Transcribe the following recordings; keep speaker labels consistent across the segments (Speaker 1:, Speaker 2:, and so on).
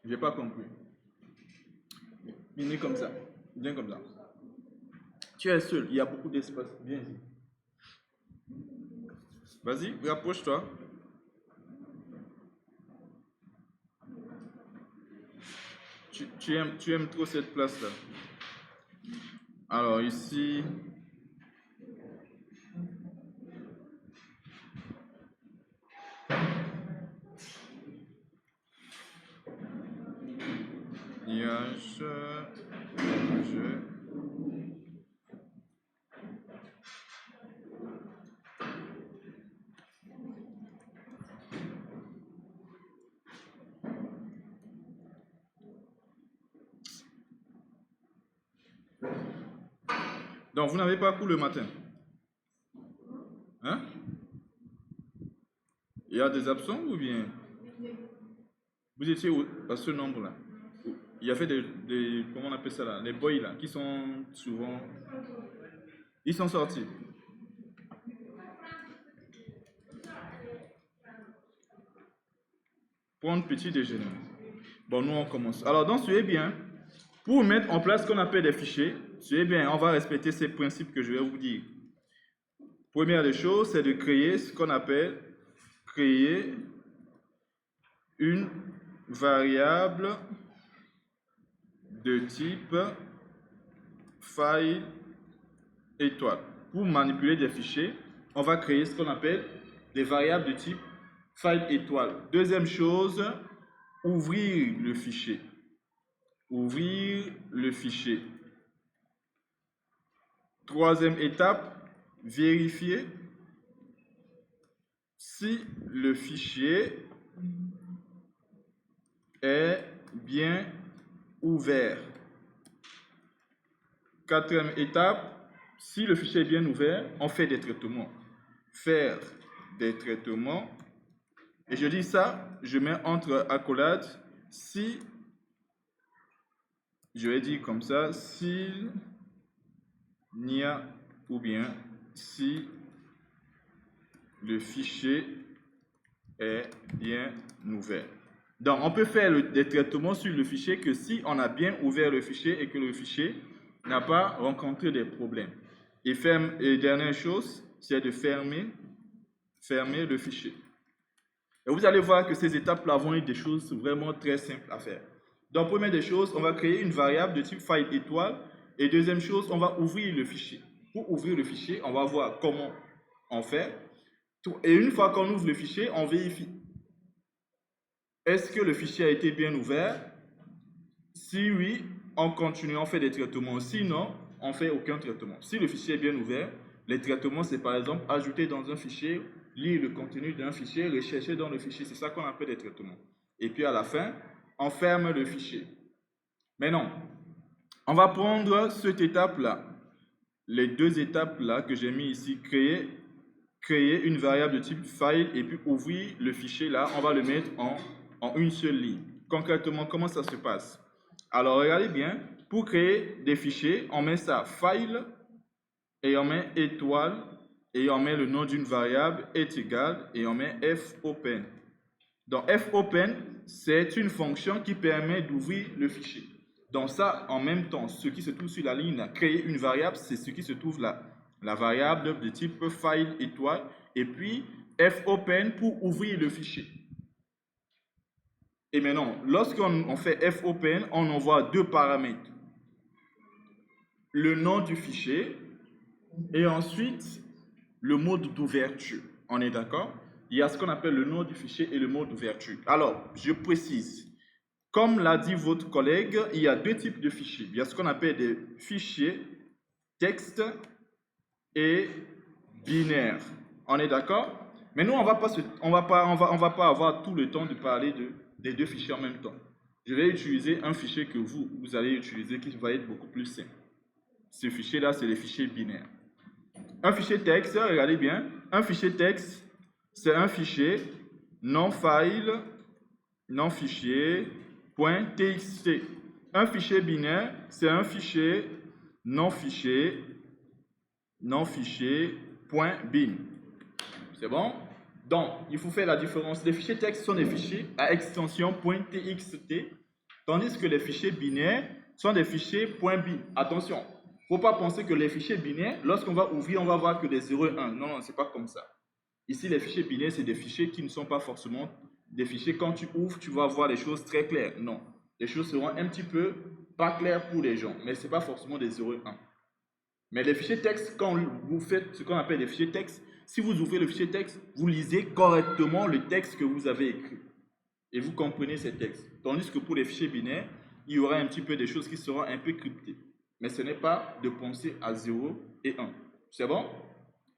Speaker 1: J'ai pas compris. Viens comme ça. Viens comme ça. Tu es seul, il y a beaucoup d'espace. Viens ici. Vas-y, rapproche-toi. Tu aimes trop cette place-là. Alors ici, il y a je. Donc, vous n'avez pas cours le matin? Hein? Il y a des absents ou bien? Vous étiez à ce nombre-là? Il y avait comment on appelle ça là? Les boys là, qui sont souvent... Ils sont sortis. Prendre petit déjeuner. Bon, nous on commence. Alors, donc, suivez bien. Pour mettre en place ce qu'on appelle des fichiers, suivez bien, on va respecter ces principes que je vais vous dire. Première des choses, c'est de créer ce qu'on appelle créer une variable de type file étoile. Pour manipuler des fichiers, on va créer ce qu'on appelle des variables de type file étoile. Deuxième chose, ouvrir le fichier. Ouvrir le fichier. Troisième étape, vérifier si le fichier est bien ouvert. Quatrième étape, si le fichier est bien ouvert, on fait des traitements. Faire des traitements. Et je dis ça, je mets entre accolades si, je vais dire comme ça, s'il n'y a ou bien si le fichier est bien ouvert. Donc, on peut faire des traitements sur le fichier que si on a bien ouvert le fichier et que le fichier n'a pas rencontré des problèmes. Et dernière chose, c'est de fermer le fichier. Et vous allez voir que ces étapes-là vont être des choses vraiment très simples à faire. Donc, première des choses, on va créer une variable de type file étoile. Et deuxième chose, on va ouvrir le fichier. Pour ouvrir le fichier, on va voir comment on fait. Et une fois qu'on ouvre le fichier, on vérifie. Est-ce que le fichier a été bien ouvert? Si oui, on continue, on fait des traitements. Sinon, on ne fait aucun traitement. Si le fichier est bien ouvert, les traitements, c'est par exemple ajouter dans un fichier, lire le contenu d'un fichier, rechercher dans le fichier. C'est ça qu'on appelle des traitements. Et puis à la fin, on ferme le fichier. Mais non, on va prendre cette étape-là, les deux étapes-là que j'ai mis ici, créer une variable de type file et puis ouvrir le fichier là, on va le mettre en une seule ligne. Concrètement, comment ça se passe? Alors, regardez bien, pour créer des fichiers, on met ça file et on met étoile et on met le nom d'une variable est égal et on met fopen. Donc, fopen, c'est une fonction qui permet d'ouvrir le fichier. Donc ça, en même temps, ce qui se trouve sur la ligne, là, créer une variable, c'est ce qui se trouve là. La variable de type file étoile et puis fopen pour ouvrir le fichier. Et maintenant, lorsqu'on fait fopen, on envoie deux paramètres. Le nom du fichier et ensuite le mode d'ouverture. On est d'accord? Il y a ce qu'on appelle le nom du fichier et le mode d'ouverture. Alors, je précise. Comme l'a dit votre collègue, il y a deux types de fichiers. Il y a ce qu'on appelle des fichiers texte et binaire. On est d'accord? Mais nous, on va pas avoir tout le temps de parler des deux fichiers en même temps. Je vais utiliser un fichier que vous allez utiliser qui va être beaucoup plus simple. Ce fichier-là, c'est les fichiers binaires. Un fichier texte, regardez bien, un fichier texte, c'est un fichier non-file, non-fichier, .txt. Un fichier binaire, c'est un fichier non-fichier, .bin. C'est bon? Donc, il faut faire la différence. Les fichiers texte sont des fichiers à extension .txt Tandis que les fichiers binaires sont des fichiers .bin. Attention, il ne faut pas penser que les fichiers binaires, lorsqu'on va ouvrir, on va voir que des 0 et 1. Non, non, ce n'est pas comme ça. Ici, les fichiers binaires, c'est des fichiers qui ne sont pas forcément des fichiers. Quand tu ouvres, tu vas voir les choses très claires. Non, les choses seront un petit peu pas claires pour les gens, mais ce n'est pas forcément des 0 et 1. Mais les fichiers texte, quand vous faites ce qu'on appelle des fichiers texte, si vous ouvrez le fichier texte, vous lisez correctement le texte que vous avez écrit. Et vous comprenez ces textes. Tandis que pour les fichiers binaires, il y aura un petit peu des choses qui seront un peu cryptées. Mais ce n'est pas de penser à 0 et 1. C'est bon?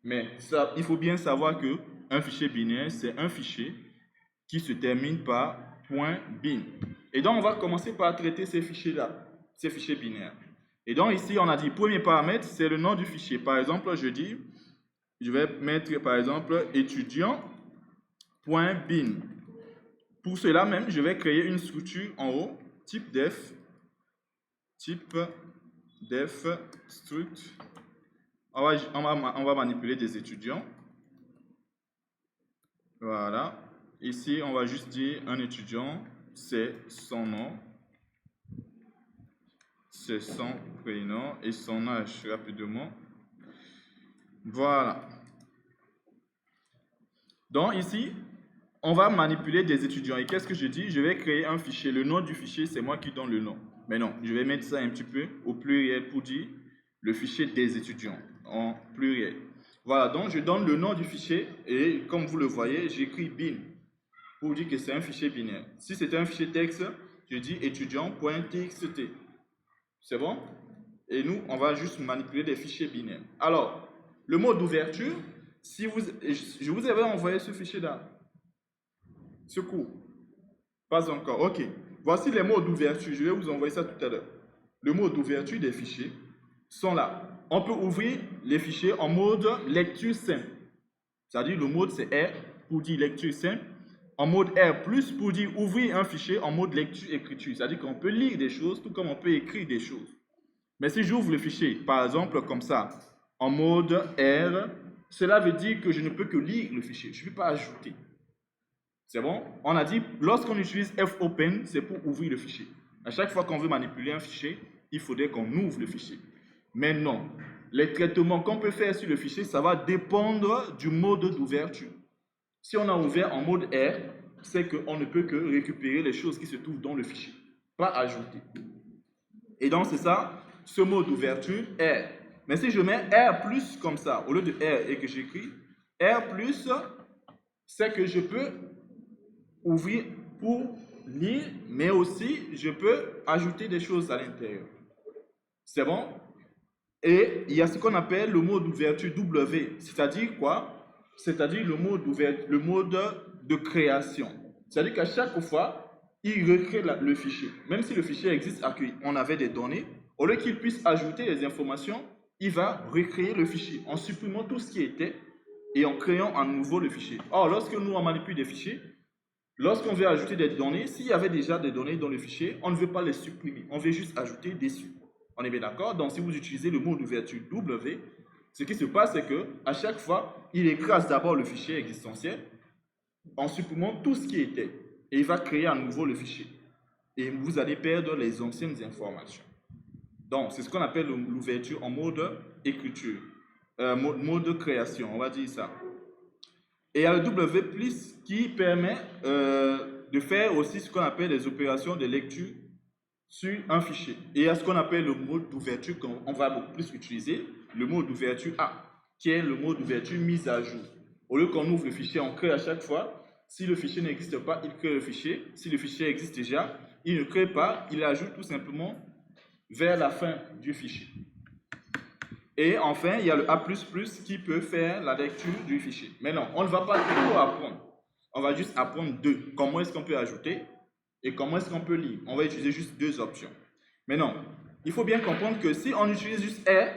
Speaker 1: Mais ça, il faut bien savoir qu'un fichier binaire, c'est un fichier qui se termine par .bin. Et donc, on va commencer par traiter ces fichiers-là, ces fichiers binaires. Et donc, ici, on a dit, premier paramètre, c'est le nom du fichier. Par exemple, je dis, je vais mettre, par exemple, étudiant.bin. Pour cela même, je vais créer une structure en haut, type def struct. On va manipuler des étudiants. Voilà. Ici, on va juste dire un étudiant, c'est son nom, c'est son prénom et son âge rapidement. Voilà. Donc ici, on va manipuler des étudiants. Et qu'est-ce que je dis? Je vais créer un fichier. Le nom du fichier, c'est moi qui donne le nom. Mais non, je vais mettre ça un petit peu au pluriel pour dire le fichier des étudiants en pluriel. Voilà, donc je donne le nom du fichier et comme vous le voyez, j'écris bin pour dire que c'est un fichier binaire. Si c'était un fichier texte, je dis étudiant.txt. C'est bon? Et nous, on va juste manipuler des fichiers binaires. Alors, le mot d'ouverture, si je vous avais envoyé ce fichier-là. Ce cours. Pas encore. OK. Voici les mots d'ouverture. Je vais vous envoyer ça tout à l'heure. Le mot d'ouverture des fichiers sont là. On peut ouvrir les fichiers en mode lecture simple. C'est-à-dire le mode c'est R pour dire lecture simple. En mode R+, pour dire ouvrir un fichier en mode lecture-écriture. C'est-à-dire qu'on peut lire des choses tout comme on peut écrire des choses. Mais si j'ouvre le fichier, par exemple comme ça, en mode R, cela veut dire que je ne peux que lire le fichier. Je ne peux pas ajouter. C'est bon? On a dit, lorsqu'on utilise fopen, c'est pour ouvrir le fichier. À chaque fois qu'on veut manipuler un fichier, il faudrait qu'on ouvre le fichier. Mais non, les traitements qu'on peut faire sur le fichier, ça va dépendre du mode d'ouverture. Si on a ouvert en mode R, c'est qu'on ne peut que récupérer les choses qui se trouvent dans le fichier, pas ajouter. Et donc c'est ça, ce mode d'ouverture R. Mais si je mets R+, comme ça, au lieu de R et que j'écris R+, c'est que je peux ouvrir pour lire, mais aussi je peux ajouter des choses à l'intérieur. C'est bon? Et il y a ce qu'on appelle le mode d'ouverture W, c'est-à-dire quoi? C'est-à-dire le mode de création. C'est-à-dire qu'à chaque fois, il recrée le fichier. Même si le fichier existe, on avait des données, au lieu qu'il puisse ajouter les informations, il va recréer le fichier en supprimant tout ce qui était et en créant à nouveau le fichier. Or, lorsque nous on manipule des fichiers, lorsqu'on veut ajouter des données, s'il y avait déjà des données dans le fichier, on ne veut pas les supprimer, on veut juste ajouter dessus. On est bien d'accord? Donc, si vous utilisez le mot d'ouverture W, ce qui se passe, c'est qu'à chaque fois, il écrase d'abord le fichier existentiel en supprimant tout ce qui était. Et il va créer à nouveau le fichier. Et vous allez perdre les anciennes informations. Donc, c'est ce qu'on appelle l'ouverture en mode écriture, mode création, on va dire ça. Et il y a le W+, qui permet de faire aussi ce qu'on appelle les opérations de lecture sur un fichier. Et il y a ce qu'on appelle le mode d'ouverture qu'on va beaucoup plus utiliser, le mode d'ouverture A, qui est le mode d'ouverture mise à jour. Au lieu qu'on ouvre le fichier, on crée à chaque fois. Si le fichier n'existe pas, il crée le fichier. Si le fichier existe déjà, il ne crée pas, il ajoute tout simplement vers la fin du fichier. Et enfin, il y a le A++ qui peut faire la lecture du fichier. Mais non, on ne va pas tout apprendre. On va juste apprendre deux. Comment est-ce qu'on peut ajouter et comment est-ce qu'on peut lire. On va utiliser juste deux options. Mais non, il faut bien comprendre que si on utilise juste R,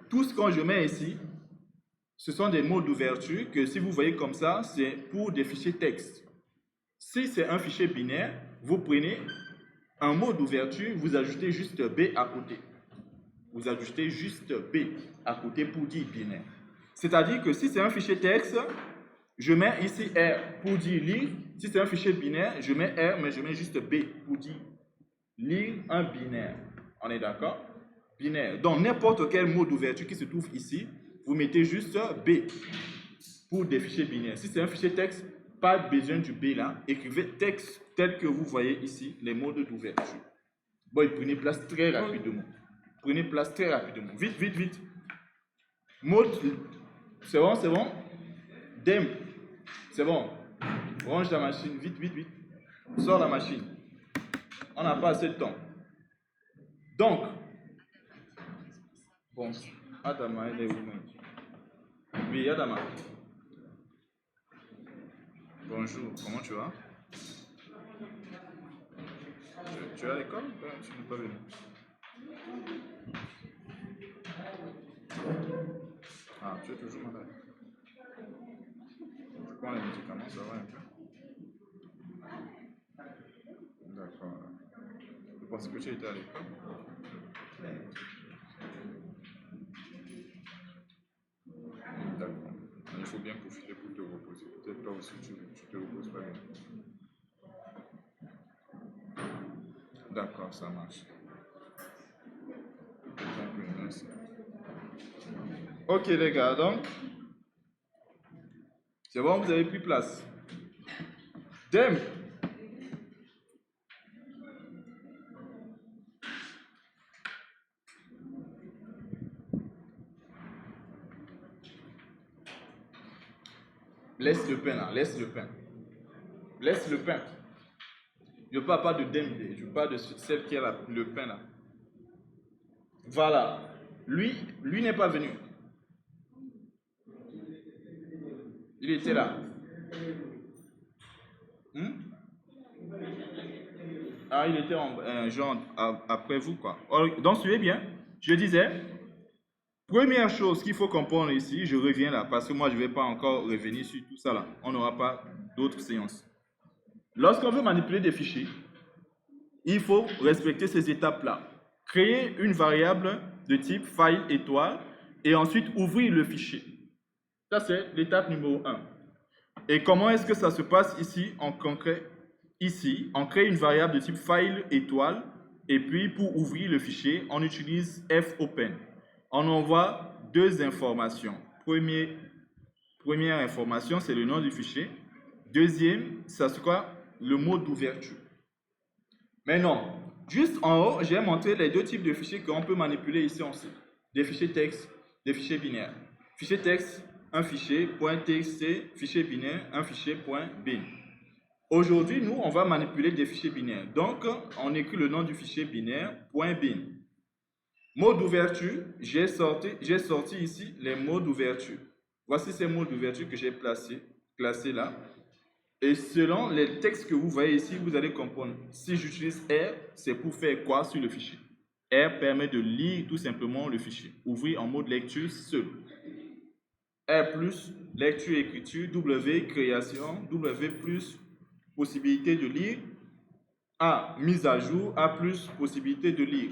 Speaker 1: tout ce que je mets ici, ce sont des mots d'ouverture que si vous voyez comme ça, c'est pour des fichiers texte. Si c'est un fichier binaire, vous prenez un mot d'ouverture, vous ajoutez juste B à côté. Vous ajoutez juste B à côté pour dire binaire. C'est-à-dire que si c'est un fichier texte, je mets ici R pour dire lire. Si c'est un fichier binaire, je mets R, mais je mets juste B pour dire lire un binaire. On est d'accord? Binaire. Donc, n'importe quel mot d'ouverture qui se trouve ici, vous mettez juste B pour des fichiers binaires. Si c'est un fichier texte, pas besoin du B là. Écrivez texte tel que vous voyez ici, les modes d'ouverture. Bon, et prenez place très rapidement. Prenez place très rapidement. Vite, vite, vite. Mode, c'est bon, c'est bon. Dem, c'est bon. Range la machine, vite, vite, vite. Sors la machine. On n'a pas assez de temps. Donc, bon, Adama, elle est où même? Oui, Adama. Bonjour, comment tu vas? Tu es à l'école? Tu n'es pas venu. Ah, tu es toujours malade. Tu prends les médicaments, ça va un peu? D'accord. Je pense que tu étais à l'école. D'accord. Il faut bien profiter pour te reposer. Peut-être toi aussi tu te reposes pas bien. D'accord, ça marche. Merci. Ok les gars, donc, c'est bon, vous avez pris place. Dem. Laisse le pain là, laisse le pain. Laisse le pain. Je ne parle pas de Dem, je parle de celle qui a le pain là. Voilà. Lui n'est pas venu. Il était là. Ah, il était en genre après vous, quoi. Donc, suivez bien. Je disais, première chose qu'il faut comprendre ici, je reviens là, parce que moi, je ne vais pas encore revenir sur tout ça là. On n'aura pas d'autres séances. Lorsqu'on veut manipuler des fichiers, il faut respecter ces étapes-là. Créer une variable de type file étoile et ensuite ouvrir le fichier. Ça, c'est l'étape numéro 1. Et comment est-ce que ça se passe ici en concret? Ici, on crée une variable de type file étoile et puis pour ouvrir le fichier, on utilise fopen. On envoie deux informations. Première information, c'est le nom du fichier. Deuxième, ça sera le mot d'ouverture. Maintenant, juste en haut, j'ai montré les deux types de fichiers qu'on peut manipuler ici en C. Des fichiers texte, des fichiers binaires. Fichier texte, un fichier .txt, fichier binaire, un fichier .bin. Aujourd'hui, nous, on va manipuler des fichiers binaires. Donc, on écrit le nom du fichier binaire .bin. Mot d'ouverture, j'ai sorti ici les mots d'ouverture. Voici ces mots d'ouverture que j'ai classés là. Et selon les textes que vous voyez ici, vous allez comprendre. Si j'utilise R, c'est pour faire quoi sur le fichier? R permet de lire tout simplement le fichier. Ouvrir en mode lecture seul. R plus, lecture, écriture, W, création, W plus, possibilité de lire. A, mise à jour, A plus, possibilité de lire.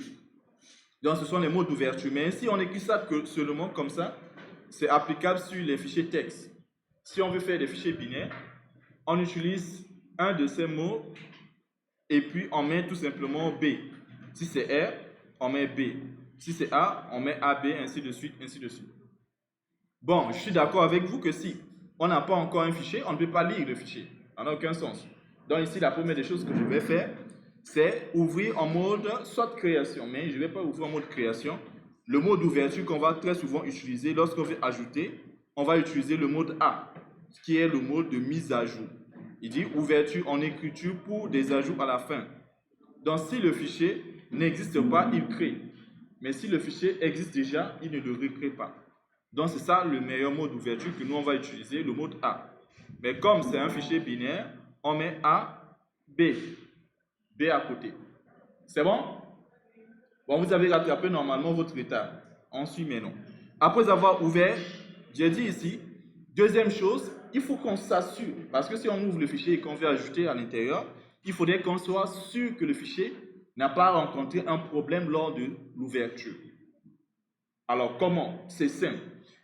Speaker 1: Donc, ce sont les mots d'ouverture. Mais si on écrit ça que seulement comme ça, c'est applicable sur les fichiers texte. Si on veut faire des fichiers binaires, on utilise un de ces mots et puis on met tout simplement B. Si c'est R, on met B. Si c'est A, on met AB, ainsi de suite, ainsi de suite. Bon, je suis d'accord avec vous que si on n'a pas encore un fichier, on ne peut pas lire le fichier. Ça n'a aucun sens. Donc ici, la première des choses que je vais faire, c'est ouvrir en mode soit création, mais je ne vais pas ouvrir en mode création. Le mode d'ouverture qu'on va très souvent utiliser lorsqu'on veut ajouter, on va utiliser le mode A, qui est le mode de mise à jour. Il dit ouverture en écriture pour des ajouts à la fin. Donc si le fichier n'existe pas, il crée. Mais si le fichier existe déjà, il ne le recrée pas. Donc c'est ça le meilleur mode d'ouverture que nous on va utiliser, le mode A. Mais comme c'est un fichier binaire, on met A, B. B à côté. C'est bon? Bon, vous avez rattrapé normalement votre état. On suit maintenant. Après avoir ouvert, j'ai dit ici, deuxième chose, il faut qu'on s'assure, parce que si on ouvre le fichier et qu'on veut ajouter à l'intérieur, il faudrait qu'on soit sûr que le fichier n'a pas rencontré un problème lors de l'ouverture. Alors comment? C'est simple.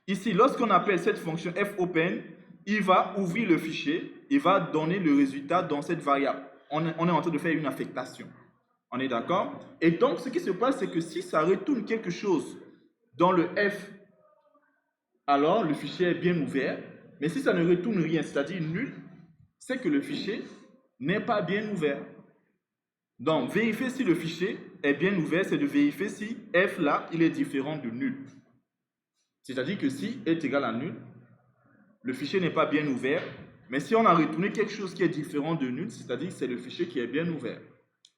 Speaker 1: Ici, lorsqu'on appelle cette fonction fopen, il va ouvrir le fichier et va donner le résultat dans cette variable. On est en train de faire une affectation. On est d'accord? Et donc, ce qui se passe, c'est que si ça retourne quelque chose dans le F, alors le fichier est bien ouvert. Mais si ça ne retourne rien, c'est-à-dire nul, c'est que le fichier n'est pas bien ouvert. Donc, vérifier si le fichier est bien ouvert, c'est de vérifier si F là, il est différent de nul. C'est-à-dire que si est égal à nul, le fichier n'est pas bien ouvert. Mais si on a retourné quelque chose qui est différent de nul, c'est-à-dire que c'est le fichier qui est bien ouvert.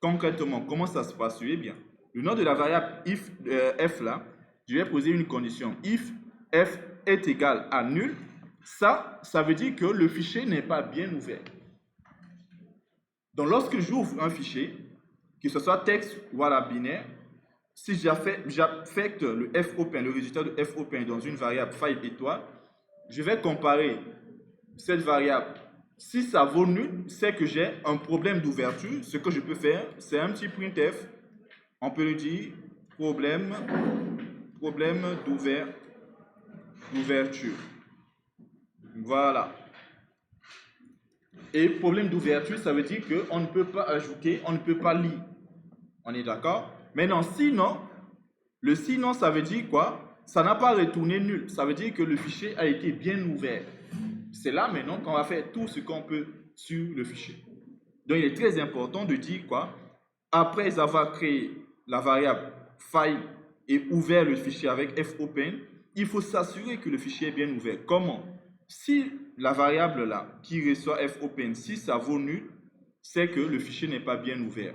Speaker 1: Concrètement, comment ça se passe? Eh bien, le nom de la variable if, f là, je vais poser une condition. If f est égal à nul, ça veut dire que le fichier n'est pas bien ouvert. Donc, lorsque j'ouvre un fichier, que ce soit texte ou à la binaire, si j'affecte le fopen, le résultat de fopen dans une variable file étoile, je vais comparer cette variable. Si ça vaut nul, c'est que j'ai un problème d'ouverture. Ce que je peux faire, c'est un petit printf. On peut lui dire problème d'ouverture. Voilà. Et problème d'ouverture, ça veut dire qu'on ne peut pas ajouter, on ne peut pas lire. On est d'accord? Maintenant, sinon, le sinon, ça veut dire quoi? Ça n'a pas retourné nul. Ça veut dire que le fichier a été bien ouvert. C'est là maintenant qu'on va faire tout ce qu'on peut sur le fichier. Donc, il est très important de dire quoi? Après avoir créé la variable file et ouvert le fichier avec fopen, il faut s'assurer que le fichier est bien ouvert. Comment? Si la variable là qui reçoit fopen, si ça vaut nul, c'est que le fichier n'est pas bien ouvert.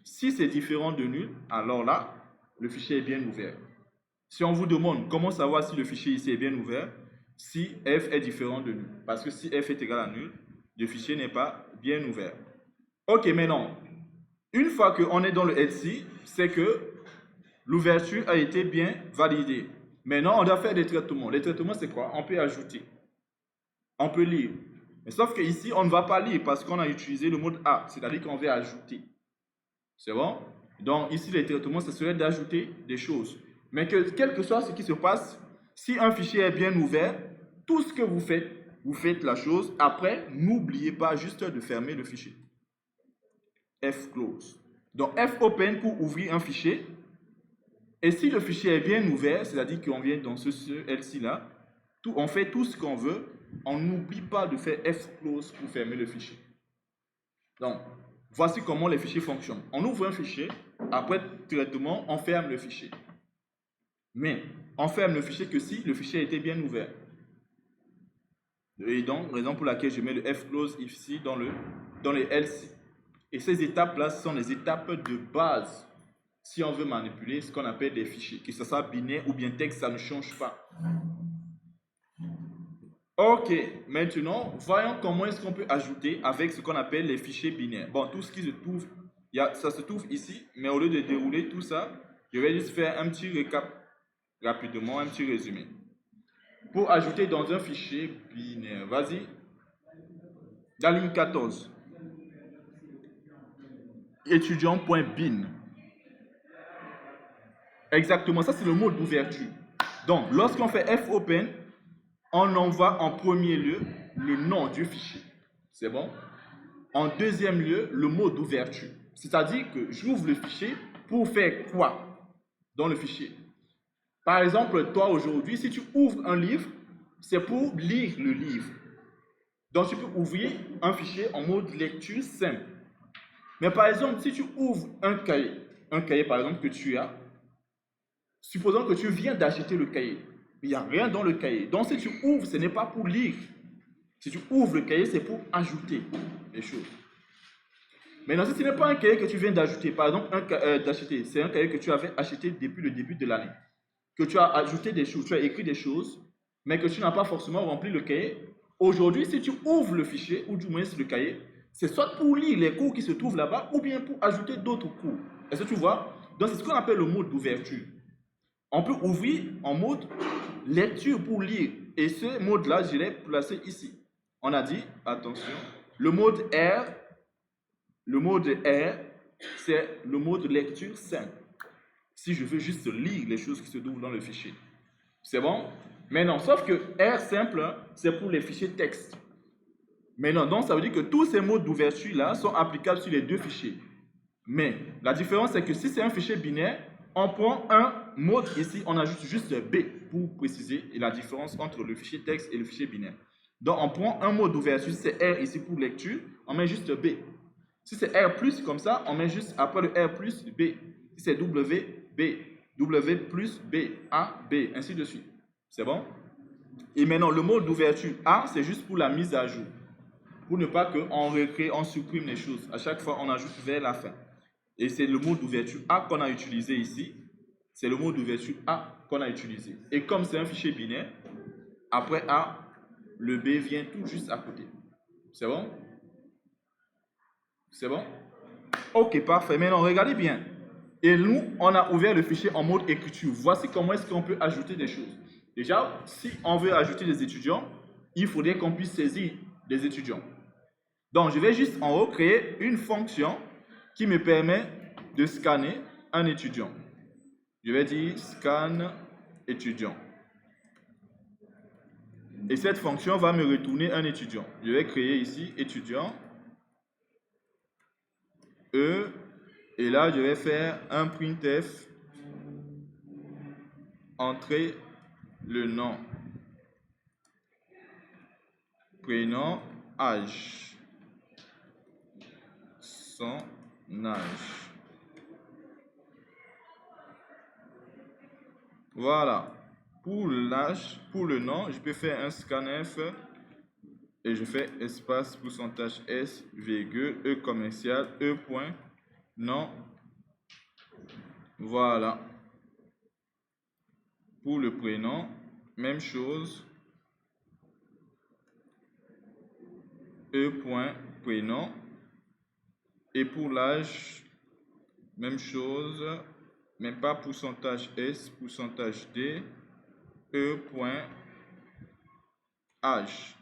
Speaker 1: Si c'est différent de nul, alors là, le fichier est bien ouvert. Si on vous demande comment savoir si le fichier ici est bien ouvert, si f est différent de nul. Parce que si f est égal à nul, le fichier n'est pas bien ouvert. Ok, maintenant, une fois qu'on est dans le else, c'est que l'ouverture a été bien validée. Maintenant, on doit faire des traitements. Les traitements, c'est quoi? On peut ajouter. On peut lire. Mais sauf qu'ici, on ne va pas lire parce qu'on a utilisé le mode A, c'est-à-dire qu'on va ajouter. C'est bon? Donc, ici, les traitements, ce serait d'ajouter des choses. Mais quel que soit ce qui se passe, si un fichier est bien ouvert, tout ce que vous faites la chose. Après, n'oubliez pas juste de fermer le fichier. Fclose. Donc, fopen pour ouvrir un fichier. Et si le fichier est bien ouvert, c'est-à-dire qu'on vient dans ce else-là, on fait tout ce qu'on veut. On n'oublie pas de faire fclose pour fermer le fichier. Donc, voici comment les fichiers fonctionnent. On ouvre un fichier, après traitement, on ferme le fichier. Mais on ferme le fichier que si le fichier a été bien ouvert. Et donc, raison pour laquelle je mets le fclose ici dans les else. Et ces étapes-là sont les étapes de base. Si on veut manipuler ce qu'on appelle des fichiers, que ce soit binaire ou bien texte, ça ne change pas. Ok, maintenant, voyons comment est-ce qu'on peut ajouter avec ce qu'on appelle les fichiers binaires. Bon, tout ce qui se trouve, ça se trouve ici, mais au lieu de dérouler tout ça, je vais juste faire un petit récap rapidement, un petit résumé. Pour ajouter dans un fichier binaire, vas-y, la ligne 14, étudiant.bin. Exactement, ça c'est le mode d'ouverture. Donc, lorsqu'on fait fopen, on envoie en premier lieu le nom du fichier. C'est bon? En deuxième lieu, le mot d'ouverture. C'est-à-dire que j'ouvre le fichier pour faire quoi dans le fichier? Par exemple, toi aujourd'hui, si tu ouvres un livre, c'est pour lire le livre. Donc, tu peux ouvrir un fichier en mode lecture simple. Mais par exemple, si tu ouvres un cahier par exemple que tu as, supposons que tu viens d'acheter le cahier. Il n'y a rien dans le cahier. Donc, si tu ouvres, ce n'est pas pour lire. Si tu ouvres le cahier, c'est pour ajouter des choses. Maintenant, si ce n'est pas un cahier que tu viens d'ajouter, par exemple, d'acheter, c'est un cahier que tu avais acheté depuis le début de l'année, que tu as ajouté des choses, tu as écrit des choses, mais que tu n'as pas forcément rempli le cahier. Aujourd'hui, si tu ouvres le fichier, ou du moins le cahier, c'est soit pour lire les cours qui se trouvent là-bas, ou bien pour ajouter d'autres cours. Est-ce que tu vois? Donc, c'est ce qu'on appelle le mode d'ouverture. On peut ouvrir en mode lecture pour lire. Et ce mode-là, je l'ai placé ici. On a dit, attention, le mode R, c'est le mode lecture simple. Si je veux juste lire les choses qui se trouvent dans le fichier. C'est bon? Mais non, sauf que R simple, c'est pour les fichiers texte. Mais non, donc ça veut dire que tous ces modes d'ouverture-là sont applicables sur les deux fichiers. Mais la différence, c'est que si c'est un fichier binaire, on prend un mode ici, on ajoute juste B pour préciser la différence entre le fichier texte et le fichier binaire. Donc, on prend un mode d'ouverture, si c'est R ici pour lecture, on met juste B. Si c'est R+, comme ça, on met juste après le R+, B. Si c'est W, B. W plus B, A, B, ainsi de suite. C'est bon? Et maintenant, le mode d'ouverture A, c'est juste pour la mise à jour. Pour ne pas qu'on recrée, on supprime les choses. À chaque fois, on ajoute vers la fin. Et c'est le mode d'ouverture A qu'on a utilisé ici. C'est le mode d'ouverture A qu'on a utilisé. Et comme c'est un fichier binaire, après A, le B vient tout juste à côté. C'est bon? C'est bon? Ok, parfait. Maintenant, regardez bien. Et nous, on a ouvert le fichier en mode écriture. Voici comment est-ce qu'on peut ajouter des choses. Déjà, si on veut ajouter des étudiants, il faudrait qu'on puisse saisir des étudiants. Donc, je vais juste en haut créer une fonction qui me permet de scanner un étudiant. Je vais dire scan étudiant. Et cette fonction va me retourner un étudiant. Je vais créer ici étudiant. E. Et là, je vais faire un printf. Entrer le nom, prénom, âge, son âge. Voilà. Pour l'âge, pour le nom, je peux faire un scanf et je fais espace pourcentage S, virgule, E commercial, E point, nom. Voilà. Pour le prénom, même chose. E point, prénom. Et pour l'âge, même chose. Même pas pourcentage S, pourcentage D, E point, âge.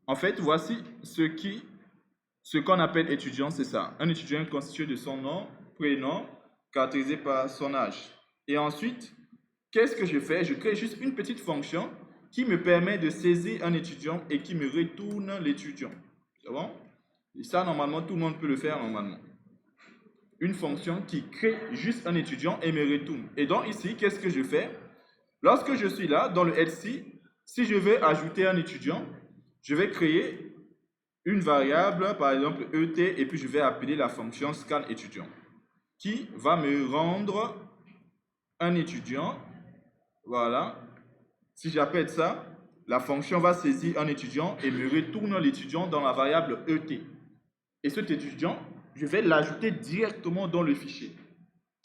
Speaker 1: En fait, voici ce qu'on appelle étudiant, c'est ça. Un étudiant est constitué de son nom, prénom, caractérisé par son âge. Et ensuite, qu'est-ce que je fais? Je crée juste une petite fonction qui me permet de saisir un étudiant et qui me retourne l'étudiant. C'est bon? Et ça, normalement, tout le monde peut le faire normalement. Une fonction qui crée juste un étudiant et me retourne. Et donc ici, qu'est-ce que je fais? Lorsque je suis là, dans le else, si je veux ajouter un étudiant, je vais créer une variable, par exemple ET, et puis je vais appeler la fonction scan étudiant, qui va me rendre un étudiant. Voilà. Si j'appelle ça, la fonction va saisir un étudiant et me retourne l'étudiant dans la variable ET. Et cet étudiant, je vais l'ajouter directement dans le fichier.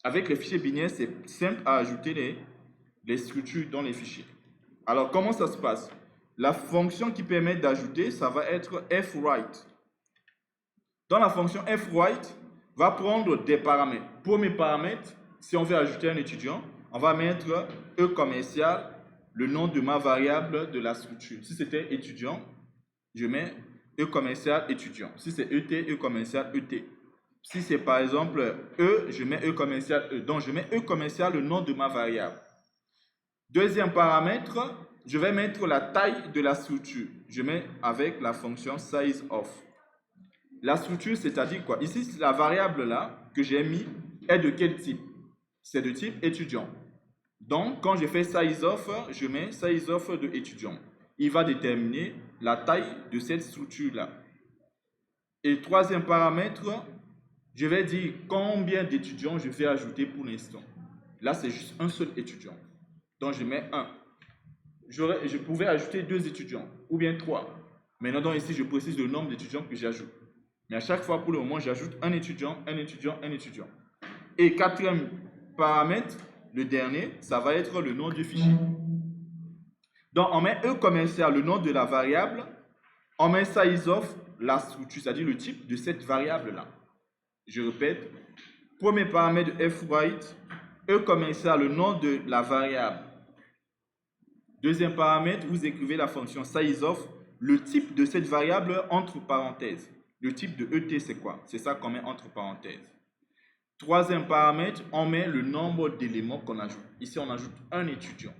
Speaker 1: Avec les fichiers binaires, c'est simple à ajouter les structures dans les fichiers. Alors, comment ça se passe? La fonction qui permet d'ajouter, ça va être fWrite. Dans la fonction fWrite, va prendre des paramètres. Premier paramètre, si on veut ajouter un étudiant, on va mettre E commercial, le nom de ma variable de la structure. Si c'était étudiant, je mets E commercial étudiant. Si c'est ET, E commercial ET. Si c'est par exemple E, je mets E commercial E. Donc, je mets E commercial, le nom de ma variable. Deuxième paramètre, je vais mettre la taille de la structure. Je mets avec la fonction sizeOf. La structure, c'est-à-dire quoi? Ici, la variable là que j'ai mis est de quel type? C'est de type étudiant. Donc, quand je fais sizeOf, je mets sizeOf de étudiant. Il va déterminer la taille de cette structure-là. Et troisième paramètre, je vais dire combien d'étudiants je vais ajouter pour l'instant. Là, c'est juste un seul étudiant. Donc, je mets 1. Je pouvais ajouter 2 étudiants, ou bien 3. Maintenant, donc, ici, je précise le nombre d'étudiants que j'ajoute. Mais à chaque fois, pour le moment, j'ajoute un étudiant, un étudiant, un étudiant. Et quatrième paramètre, le dernier, ça va être le nom du fichier. Donc, on met E commercial, le nom de la variable. On met sizeOf, la structure, c'est-à-dire le type de cette variable-là. Je répète, premier paramètre de fWrite, E commercial, le nom de la variable. Deuxième paramètre, vous écrivez la fonction sizeOf, le type de cette variable entre parenthèses. Le type de ET, c'est quoi? C'est ça qu'on met entre parenthèses. Troisième paramètre, on met le nombre d'éléments qu'on ajoute. Ici, on ajoute un étudiant.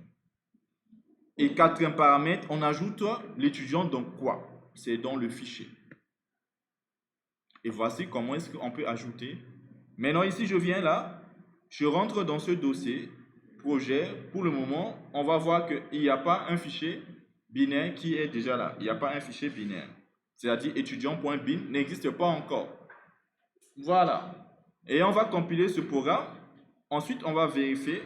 Speaker 1: Et quatrième paramètre, on ajoute l'étudiant dans quoi? C'est dans le fichier. Et voici comment est-ce qu'on peut ajouter Maintenant, ici, je viens là, je rentre dans ce dossier, projet. Pour le moment, on va voir qu'il n'y a pas un fichier binaire qui est déjà là. Il n'y a pas un fichier binaire. C'est-à-dire étudiant.bin n'existe pas encore. Voilà. Et on va compiler ce programme. Ensuite, on va vérifier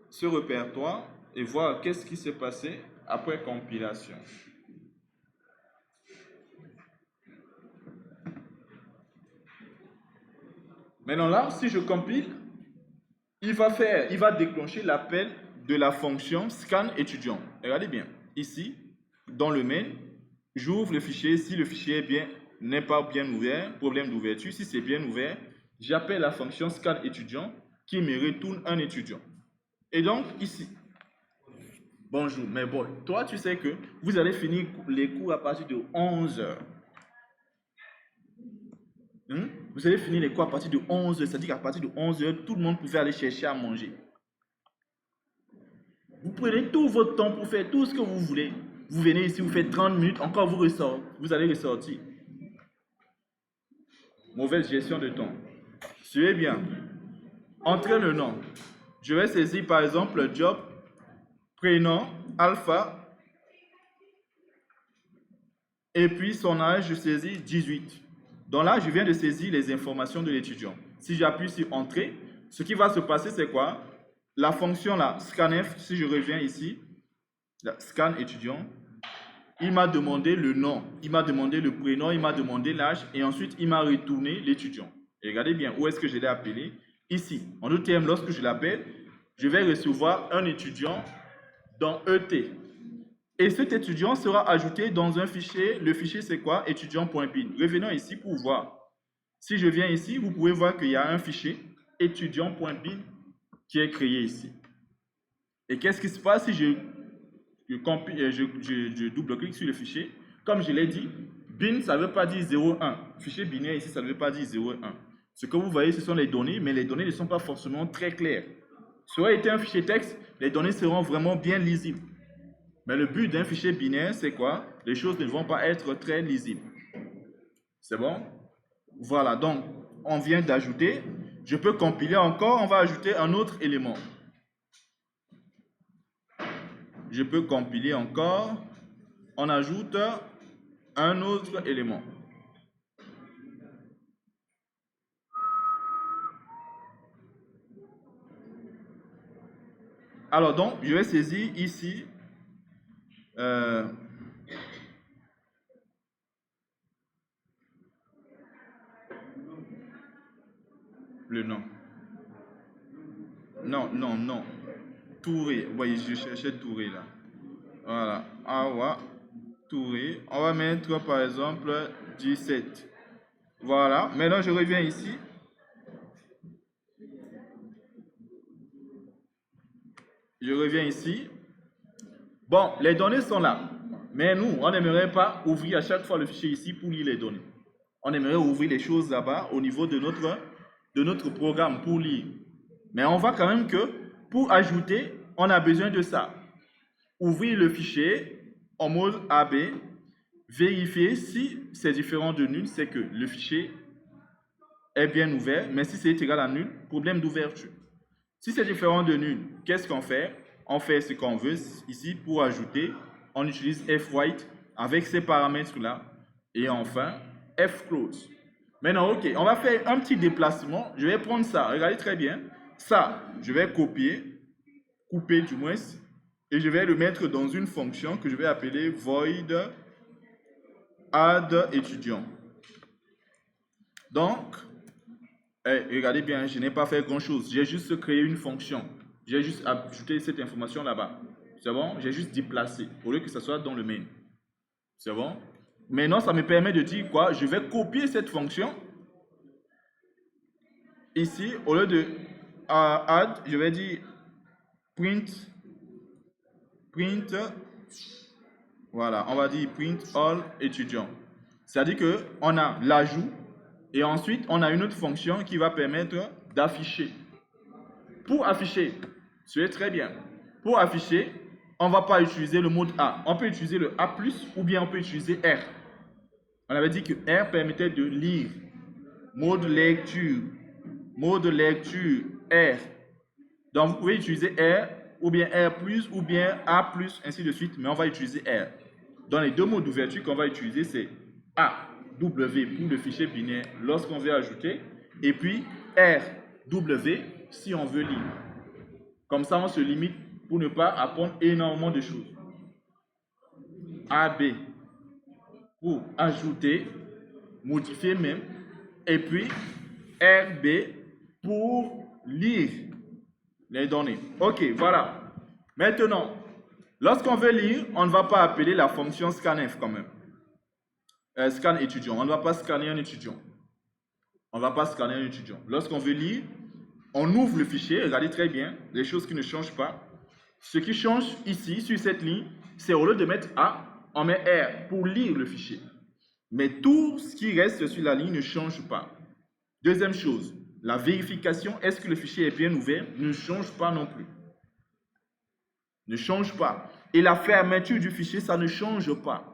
Speaker 1: ce répertoire et voir qu'est-ce qui s'est passé après compilation. Maintenant là, si je compile, il va déclencher l'appel de la fonction scan étudiant. Regardez bien, ici, dans le main, j'ouvre le fichier. Si le fichier n'est pas bien ouvert, problème d'ouverture. Si c'est bien ouvert, j'appelle la fonction scan étudiant qui me retourne un étudiant. Et donc, ici, bonjour, mais bon, toi, tu sais que vous allez finir les cours à partir de 11 h. Vous allez finir les cours à partir de 11 h, c'est-à-dire qu'à partir de 11 h, tout le monde pouvait aller chercher à manger. Vous prenez tout votre temps pour faire tout ce que vous voulez. Vous venez ici, vous faites 30 minutes, encore vous allez ressortir. Mauvaise gestion de temps. Suivez bien. Entrez le nom. Je vais saisir par exemple le job, prénom, alpha, et puis son âge, je saisis 18. Donc là, je viens de saisir les informations de l'étudiant. Si j'appuie sur Entrée, ce qui va se passer, c'est quoi? La fonction là, scanf, si je reviens ici, la scan étudiant, il m'a demandé le nom, il m'a demandé le prénom, il m'a demandé l'âge, et ensuite il m'a retourné l'étudiant. Et regardez bien, où est-ce que je l'ai appelé? Ici. En d'autres termes, lorsque je l'appelle, je vais recevoir un étudiant dans ET. Et cet étudiant sera ajouté dans un fichier. Le fichier, c'est quoi? Étudiant.bin. Revenons ici pour voir. Si je viens ici, vous pouvez voir qu'il y a un fichier étudiant.bin qui est créé ici. Et qu'est-ce qui se passe si je double-clique sur le fichier? Comme je l'ai dit, bin, ça ne veut pas dire 0,1. Fichier binaire ici, ça ne veut pas dire 0,1. Ce que vous voyez, ce sont les données, mais les données ne sont pas forcément très claires. Si ça aurait été un fichier texte, les données seront vraiment bien lisibles. Mais le but d'un fichier binaire, c'est quoi? Les choses ne vont pas être très lisibles. C'est bon? Voilà, donc on vient d'ajouter. Je peux compiler encore, on va ajouter un autre élément. Je peux compiler encore, on ajoute un autre élément. Alors donc, je vais saisir ici le nom. Non. Touré. Vous voyez, je cherchais Touré là. Voilà. Awa Touré. On va mettre par exemple 17. Voilà. Maintenant, je reviens ici. Je reviens ici. Bon, les données sont là. Mais nous, on n'aimerait pas ouvrir à chaque fois le fichier ici pour lire les données. On aimerait ouvrir les choses là-bas au niveau de notre programme pour lire. Mais on voit quand même que pour ajouter, on a besoin de ça. Ouvrir le fichier en mode AB, vérifier si c'est différent de nul, c'est que le fichier est bien ouvert, mais si c'est égal à nul, problème d'ouverture. Si c'est différent de nul, qu'est-ce qu'on fait? On fait ce qu'on veut ici pour ajouter. On utilise fwrite avec ces paramètres-là. Et enfin, fclose. Maintenant, ok, on va faire un petit déplacement. Je vais prendre ça, regardez très bien. Ça, je vais couper du moins, et je vais le mettre dans une fonction que je vais appeler void add étudiant. Donc, regardez bien, je n'ai pas fait grand-chose. J'ai juste créé une fonction. J'ai juste ajouté cette information là-bas. C'est bon? J'ai juste déplacé au lieu que ça soit dans le main. C'est bon? Maintenant, ça me permet de dire quoi? Je vais copier cette fonction. Ici, au lieu de add, je vais dire print. Voilà, on va dire print all étudiant. C'est-à-dire qu'on a l'ajout et ensuite on a une autre fonction qui va permettre d'afficher. Pour afficher, c'est très bien. Pour afficher, on ne va pas utiliser le mode A. On peut utiliser le A+, ou bien on peut utiliser R. On avait dit que R permettait de lire. Mode lecture. mode lecture R. Donc, vous pouvez utiliser R, ou bien R+, ou bien A+, ainsi de suite, mais on va utiliser R. Dans les deux modes d'ouverture qu'on va utiliser, c'est A, W pour le fichier binaire lorsqu'on veut ajouter, et puis R, W si on veut lire. Comme ça, on se limite pour ne pas apprendre énormément de choses. AB pour ajouter, modifier même, et puis RB pour lire les données. Ok, voilà. Maintenant, lorsqu'on veut lire, on ne va pas appeler la fonction scanf quand même. Scan étudiant. On ne va pas scanner un étudiant. On ne va pas scanner un étudiant. Lorsqu'on veut lire, on ouvre le fichier. Regardez très bien les choses qui ne changent pas. Ce qui change ici, sur cette ligne, c'est au lieu de mettre A, on met R pour lire le fichier. Mais tout ce qui reste sur la ligne ne change pas. Deuxième chose, la vérification, est-ce que le fichier est bien ouvert, ne change pas non plus. Ne change pas. Et la fermeture du fichier, ça ne change pas.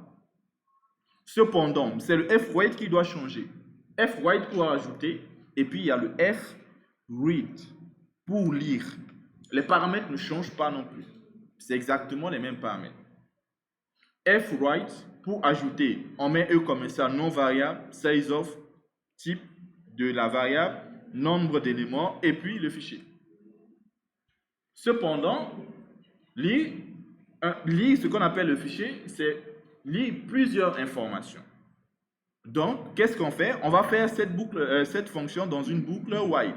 Speaker 1: Cependant, c'est le fWrite qui doit changer. fWrite pour ajouter, et puis il y a le fRead pour lire. Les paramètres ne changent pas non plus. C'est exactement les mêmes paramètres. fWrite pour ajouter, on met E comme ça, non variable, size of, type de la variable, nombre d'éléments, et puis le fichier. Cependant, lire ce qu'on appelle le fichier, c'est lire plusieurs informations. Donc, qu'est-ce qu'on fait? On va faire cette fonction dans une boucle while.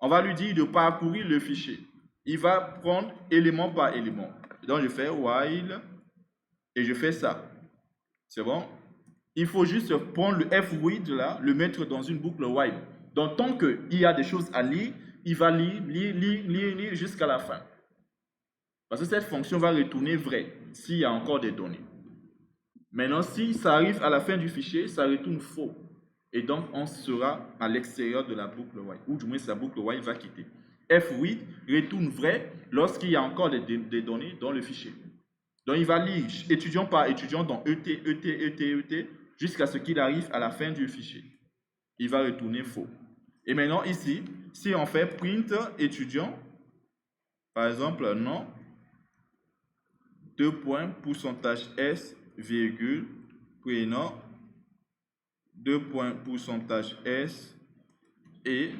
Speaker 1: On va lui dire de parcourir le fichier. Il va prendre élément par élément. Donc, je fais while et je fais ça. C'est bon? Il faut juste prendre le fRead là, le mettre dans une boucle while. Donc, tant qu'il y a des choses à lire, il va lire jusqu'à la fin. Parce que cette fonction va retourner vrai s'il y a encore des données. Maintenant, si ça arrive à la fin du fichier, ça retourne faux. Et donc, on sera à l'extérieur de la boucle while. Ou du moins, la boucle while va quitter. fRead retourne vrai lorsqu'il y a encore des données dans le fichier. Donc, il va lire étudiant par étudiant dans ET, jusqu'à ce qu'il arrive à la fin du fichier. Il va retourner faux. Et maintenant, ici, si on fait print étudiant, par exemple, non, 2 points, pourcentage S, virgule, prénom, 2 points, pourcentage S, et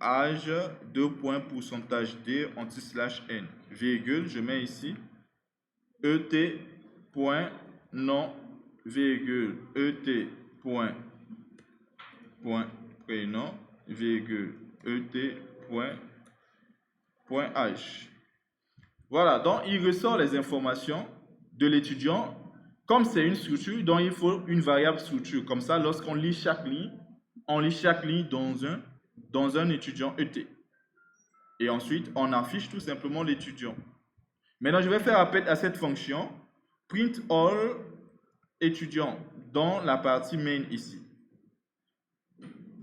Speaker 1: âge, 2 points, pourcentage D, anti/N, virgule, je mets ici, ET, point, nom, virgule, ET, point, prénom, virgule, ET, point H. Voilà, donc il ressort les informations de l'étudiant. Comme c'est une structure, donc il faut une variable structure. Comme ça, lorsqu'on lit chaque ligne, on lit chaque ligne dans un étudiant ET. Et ensuite, on affiche tout simplement l'étudiant. Maintenant, je vais faire appel à cette fonction print all étudiant dans la partie main ici.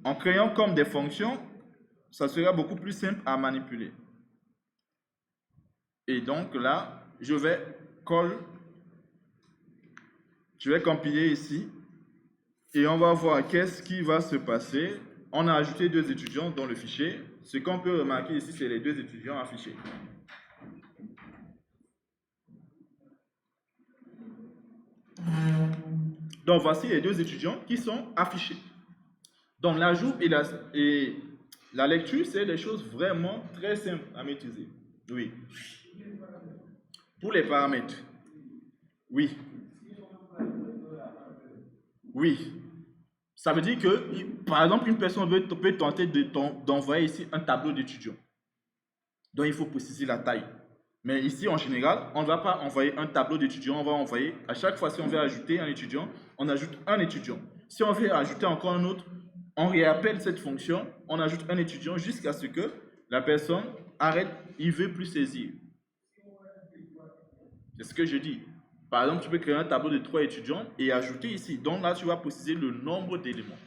Speaker 1: En créant comme des fonctions, ça sera beaucoup plus simple à manipuler. Et donc là, je vais compiler ici et on va voir qu'est-ce qui va se passer. On a ajouté 2 étudiants dans le fichier. Ce qu'on peut remarquer ici, c'est les 2 étudiants affichés. Donc voici les 2 étudiants qui sont affichés. Donc l'ajout et la lecture, c'est des choses vraiment très simples à maîtriser. Oui. Pour les paramètres. Oui. Oui. Ça veut dire que, par exemple, une personne peut tenter d'envoyer ici un tableau d'étudiants. Donc il faut préciser la taille. Mais ici, en général, on ne va pas envoyer un tableau d'étudiants, on va envoyer, à chaque fois, si on veut ajouter un étudiant, on ajoute un étudiant. Si on veut ajouter encore un autre, on réappelle cette fonction, on ajoute un étudiant jusqu'à ce que la personne arrête, il ne veut plus saisir. C'est ce que je dis. Par exemple, tu peux créer un tableau de 3 étudiants et ajouter ici. Donc là, tu vas préciser le nombre d'éléments.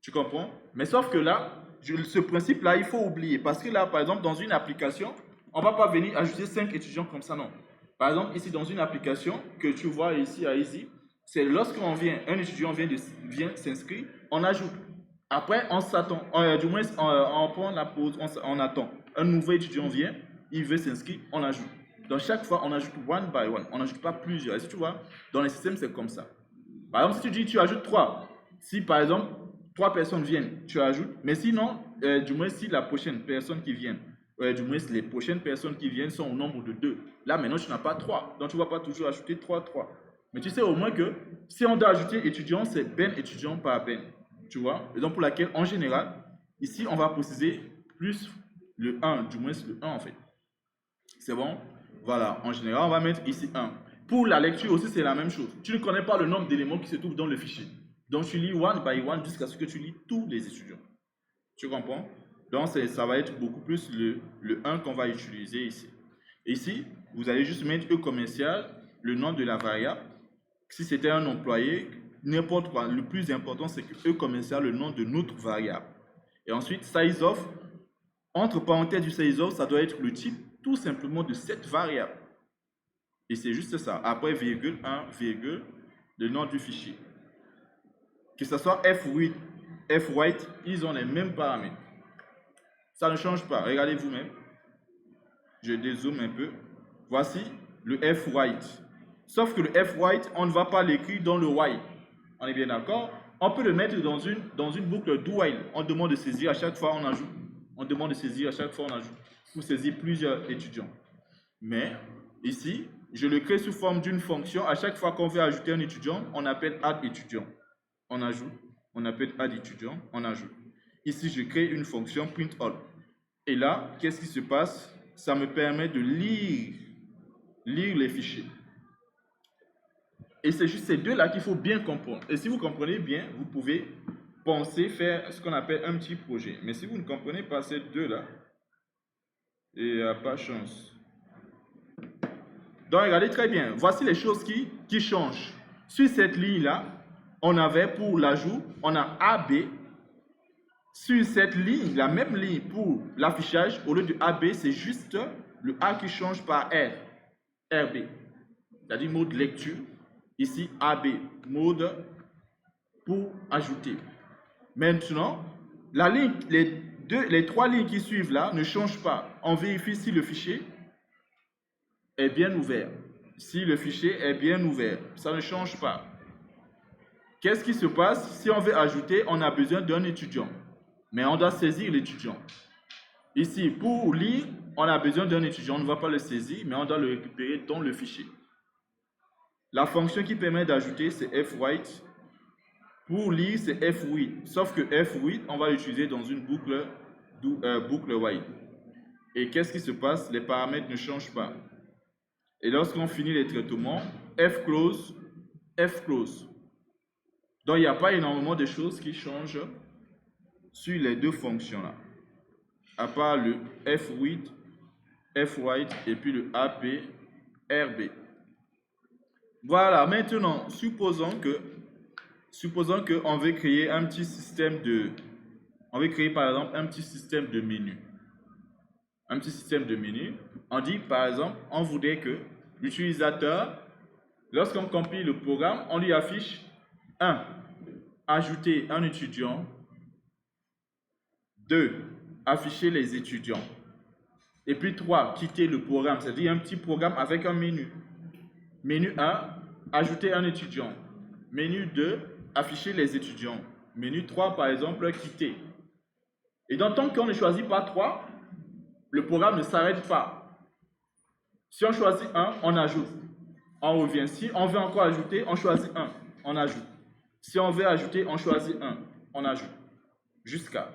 Speaker 1: Tu comprends? Mais sauf que là, ce principe-là, il faut oublier. Parce que là, par exemple, dans une application, on ne va pas venir ajouter 5 étudiants comme ça, non. Par exemple, ici, dans une application que tu vois ici à Easy, c'est lorsqu'on vient, un étudiant vient s'inscrire, on ajoute Après, on s'attend, du moins, on prend la pause, on attend. Un nouveau étudiant vient, il veut s'inscrire, on ajoute. Donc, chaque fois, on ajoute one by one. On n'ajoute pas plusieurs. Et si tu vois, dans les systèmes, c'est comme ça. Par exemple, si tu dis tu ajoutes 3, si par exemple 3 personnes viennent, tu ajoutes, mais sinon, du moins si la prochaine personne qui vient, du moins les prochaines personnes qui viennent sont au nombre de 2. Là maintenant tu n'as pas 3, donc tu ne vas pas toujours ajouter 3, 3. Mais tu sais au moins que si on doit ajouter étudiant, c'est ben étudiant par ben. Tu vois? Raison pour laquelle en général, ici on va préciser plus le 1, du moins le 1 en fait. C'est bon? Voilà, en général on va mettre ici 1. Pour la lecture aussi, c'est la même chose. Tu ne connais pas le nombre d'éléments qui se trouvent dans le fichier. Donc, tu lis one by one jusqu'à ce que tu lis tous les étudiants. Tu comprends? Donc, ça va être beaucoup plus le 1 qu'on va utiliser ici. Ici, vous allez juste mettre E commercial, le nom de la variable. Si c'était un employé, n'importe quoi. Le plus important, c'est que E commercial, le nom de notre variable. Et ensuite, size of. Entre parenthèses du size of, ça doit être le type tout simplement de cette variable. Et c'est juste ça. Après, virgule, 1, virgule, le nom du fichier. Que ce soit F8, F-Write, ils ont les mêmes paramètres. Ça ne change pas. Regardez vous-même. Je dézoome un peu. Voici le F-Write. Sauf que le F-Write, on ne va pas l'écrire dans le while. On est bien d'accord? On peut le mettre dans une boucle do while. On demande de saisir à chaque fois, on ajoute. On demande de saisir à chaque fois, on ajoute. Pour saisir plusieurs étudiants. Mais ici, je le crée sous forme d'une fonction. À chaque fois qu'on veut ajouter un étudiant, on appelle add étudiant. On ajoute. On appelle add étudiant. On ajoute. Ici, je crée une fonction print all. Et là, qu'est-ce qui se passe? Ça me permet de lire les fichiers. Et c'est juste ces deux-là qu'il faut bien comprendre. Et si vous comprenez bien, vous pouvez penser faire ce qu'on appelle un petit projet. Mais si vous ne comprenez pas ces deux-là, il n'y a pas de chance. Donc, regardez très bien. Voici les choses qui changent. Sur cette ligne-là, on avait pour l'ajout, on a AB. Sur cette ligne, la même ligne pour l'affichage, au lieu de AB, c'est juste le A qui change par R. RB. C'est-à-dire mode lecture. Ici, AB, mode pour ajouter. Maintenant, la ligne, les trois lignes qui suivent là ne changent pas. On vérifie si le fichier est bien ouvert. Si le fichier est bien ouvert, ça ne change pas. Qu'est-ce qui se passe? Si on veut ajouter, on a besoin d'un étudiant. Mais on doit saisir l'étudiant. Ici, pour lire, on a besoin d'un étudiant. On ne va pas le saisir, mais on doit le récupérer dans le fichier. La fonction qui permet d'ajouter, c'est fwrite. Pour lire, c'est fread. Sauf que fread, on va l'utiliser dans une boucle while. Et qu'est-ce qui se passe? Les paramètres ne changent pas. Et lorsqu'on finit les traitements, fclose. Donc, il n'y a pas énormément de choses qui changent sur les deux fonctions-là. À part le fread, fwrite et puis le aprb. Voilà, maintenant, supposons qu'on veut créer un petit système de... On veut créer par exemple un petit système de menu. Un petit système de menu. On dit par exemple, on voudrait que l'utilisateur, lorsqu'on compile le programme, on lui affiche 1. Ajouter un étudiant. 2. Afficher les étudiants. Et puis 3. Quitter le programme, c'est-à-dire un petit programme avec un menu. Menu 1, ajouter un étudiant. Menu 2, afficher les étudiants. Menu 3, par exemple, quitter. Et donc, tant qu'on ne choisit pas 3, le programme ne s'arrête pas. Si on choisit 1, on ajoute. On revient. Si on veut encore ajouter, on choisit 1, on ajoute. Si on veut ajouter, on choisit 1, on ajoute. Jusqu'à.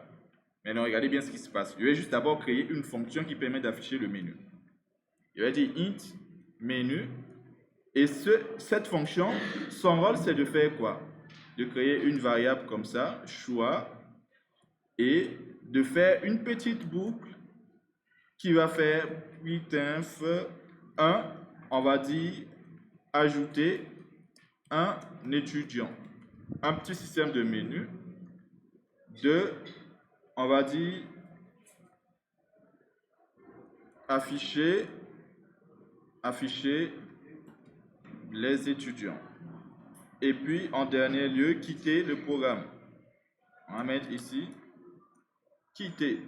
Speaker 1: Maintenant, regardez bien ce qui se passe. Je vais juste d'abord créer une fonction qui permet d'afficher le menu. Je vais dire int menu. Et cette fonction, son rôle, c'est de faire quoi? De créer une variable comme ça, choix, et de faire une petite boucle qui va faire printf 1, on va dire ajouter un étudiant. Un petit système de menu. 2, on va dire afficher les étudiants. Et puis, en dernier lieu, quitter le programme. On va mettre ici quitter.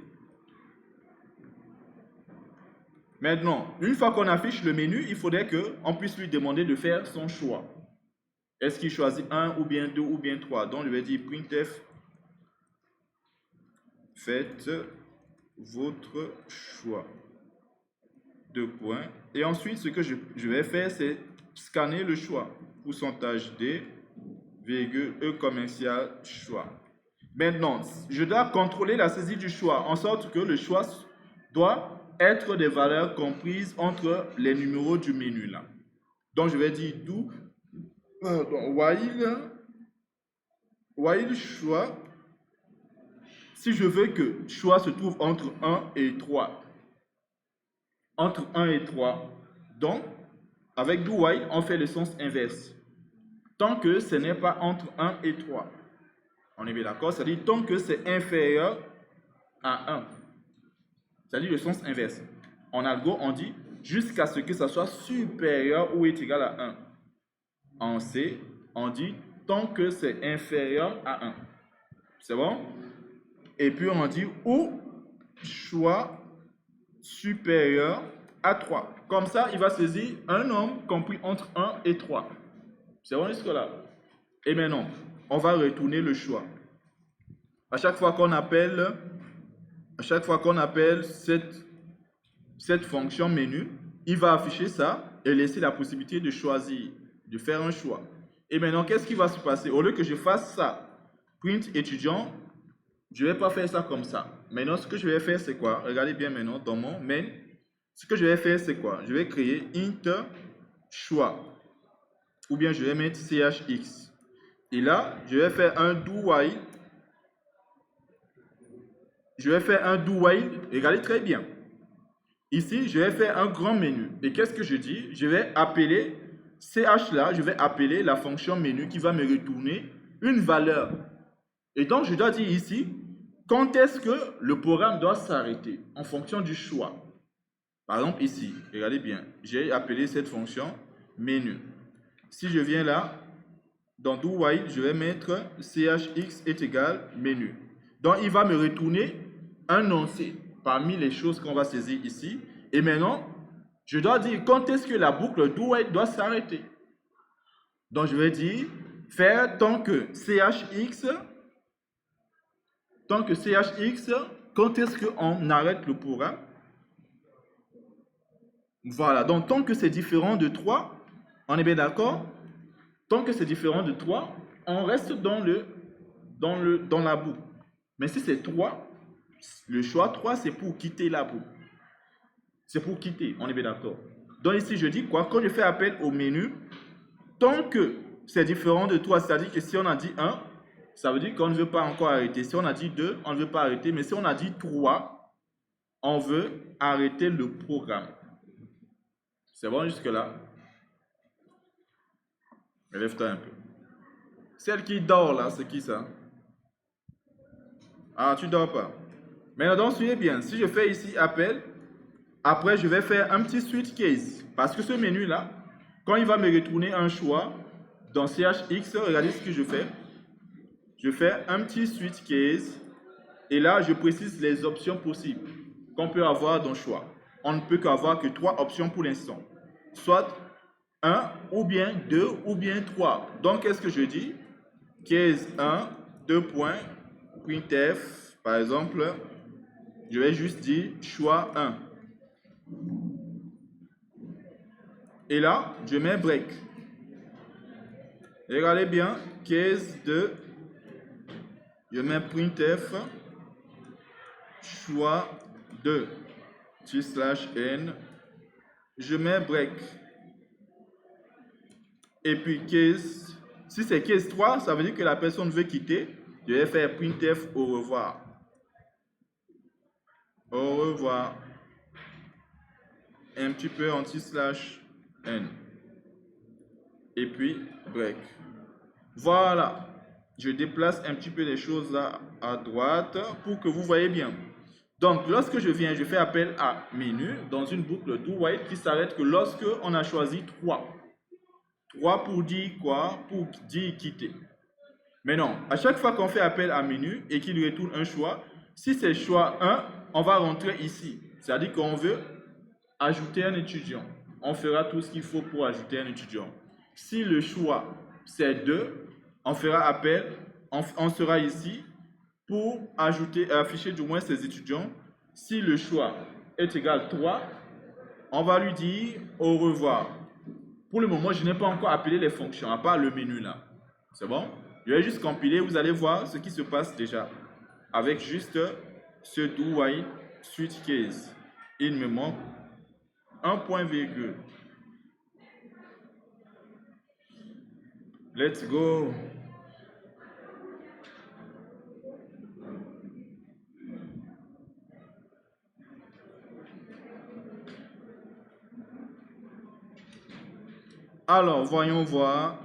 Speaker 1: Maintenant, une fois qu'on affiche le menu, il faudrait qu'on puisse lui demander de faire son choix. Est-ce qu'il choisit 1 ou bien 2 ou bien 3? Donc, je vais dire printf, faites votre choix. 2 points. Et ensuite, ce que je vais faire, c'est scanner le choix. Pourcentage D, virgule, E commercial, choix. Maintenant, je dois contrôler la saisie du choix, en sorte que le choix doit être des valeurs comprises entre les numéros du menu là. Donc, je vais dire do, while choix, si je veux que choix se trouve entre 1 et 3. Entre 1 et 3. Donc, avec do while, on fait le sens inverse. Tant que ce n'est pas entre 1 et 3. On est bien d'accord? C'est-à-dire tant que c'est inférieur à 1. C'est-à-dire le sens inverse. En algo, on dit jusqu'à ce que ça soit supérieur ou est égal à 1. En C, on dit tant que c'est inférieur à 1. C'est bon? Et puis on dit ou choix supérieur à 3. Comme ça, il va saisir un nombre compris entre 1 et 3. C'est bon jusque-là? Et maintenant, on va retourner le choix. À chaque fois qu'on appelle cette fonction menu, il va afficher ça et laisser la possibilité de choisir, de faire un choix. Et maintenant, qu'est-ce qui va se passer? Au lieu que je fasse ça, print étudiant, je ne vais pas faire ça comme ça. Maintenant, ce que je vais faire, c'est quoi? Regardez bien maintenant dans mon main. Ce que je vais faire, c'est quoi? Je vais créer int choix. Ou bien je vais mettre chx. Et là, je vais faire un do while. Je vais faire un do while. Regardez très bien. Ici, je vais faire un grand menu. Et qu'est-ce que je dis? Je vais appeler ch là, je vais appeler la fonction menu qui va me retourner une valeur. Et donc, je dois dire ici, quand est-ce que le programme doit s'arrêter en fonction du choix. Par exemple, ici, regardez bien, j'ai appelé cette fonction menu. Si je viens là, dans do while, je vais mettre chx est égal menu. Donc, il va me retourner un noncé parmi les choses qu'on va saisir ici. Et maintenant, je dois dire quand est-ce que la boucle do while doit s'arrêter. Donc, je vais dire faire tant que chx, quand est-ce qu'on arrête le programme? Voilà, donc tant que c'est différent de 3, on est bien d'accord? Tant que c'est différent de 3, on reste dans la boucle. Mais si c'est 3, le choix 3, c'est pour quitter la boucle. C'est pour quitter, on est bien d'accord. Donc ici, je dis quoi? Quand je fais appel au menu, tant que c'est différent de 3, c'est-à-dire que si on a dit 1, ça veut dire qu'on ne veut pas encore arrêter. Si on a dit 2, on ne veut pas arrêter. Mais si on a dit 3, on veut arrêter le programme. C'est bon jusque-là? Lève-toi un peu. Celle qui dort là, c'est qui ça? Ah, tu dors pas. Maintenant, suivez bien. Si je fais ici appel, après je vais faire un petit switch case. Parce que ce menu là, quand il va me retourner un choix, dans chx, regardez ce que je fais. Je fais un petit switch case. Et là, je précise les options possibles qu'on peut avoir dans le choix. On ne peut qu'avoir que 3 options pour l'instant. Soit 1, ou bien 2, ou bien 3. Donc, qu'est-ce que je dis? Case 1, 2 points, printf, par exemple, je vais juste dire choix 1. Et là, je mets break. Regardez bien, case 2, je mets printf, choix 2, /n, je mets break. Et puis case, si c'est case 3, ça veut dire que la personne veut quitter. Je vais faire printf au revoir. Au revoir. Un petit peu anti/n. Et puis break. Voilà. Je déplace un petit peu les choses là à droite pour que vous voyez bien. Donc, lorsque je viens, je fais appel à menu dans une boucle do while qui s'arrête que lorsque on a choisi 3. 3 pour dire quoi? Pour dire quitter. Mais non, à chaque fois qu'on fait appel à menu et qu'il retourne un choix, si c'est choix 1, on va rentrer ici. C'est-à-dire qu'on veut ajouter un étudiant. On fera tout ce qu'il faut pour ajouter un étudiant. Si le choix c'est 2, on fera appel, on sera ici pour ajouter, afficher du moins ces étudiants. Si le choix est égal à 3, on va lui dire au revoir. Pour le moment, je n'ai pas encore appelé les fonctions, à part le menu là. C'est bon? Je vais juste compiler, vous allez voir ce qui se passe déjà. Avec juste ce do while switch case. Il me manque un point virgule. Let's go. Alors, voyons voir.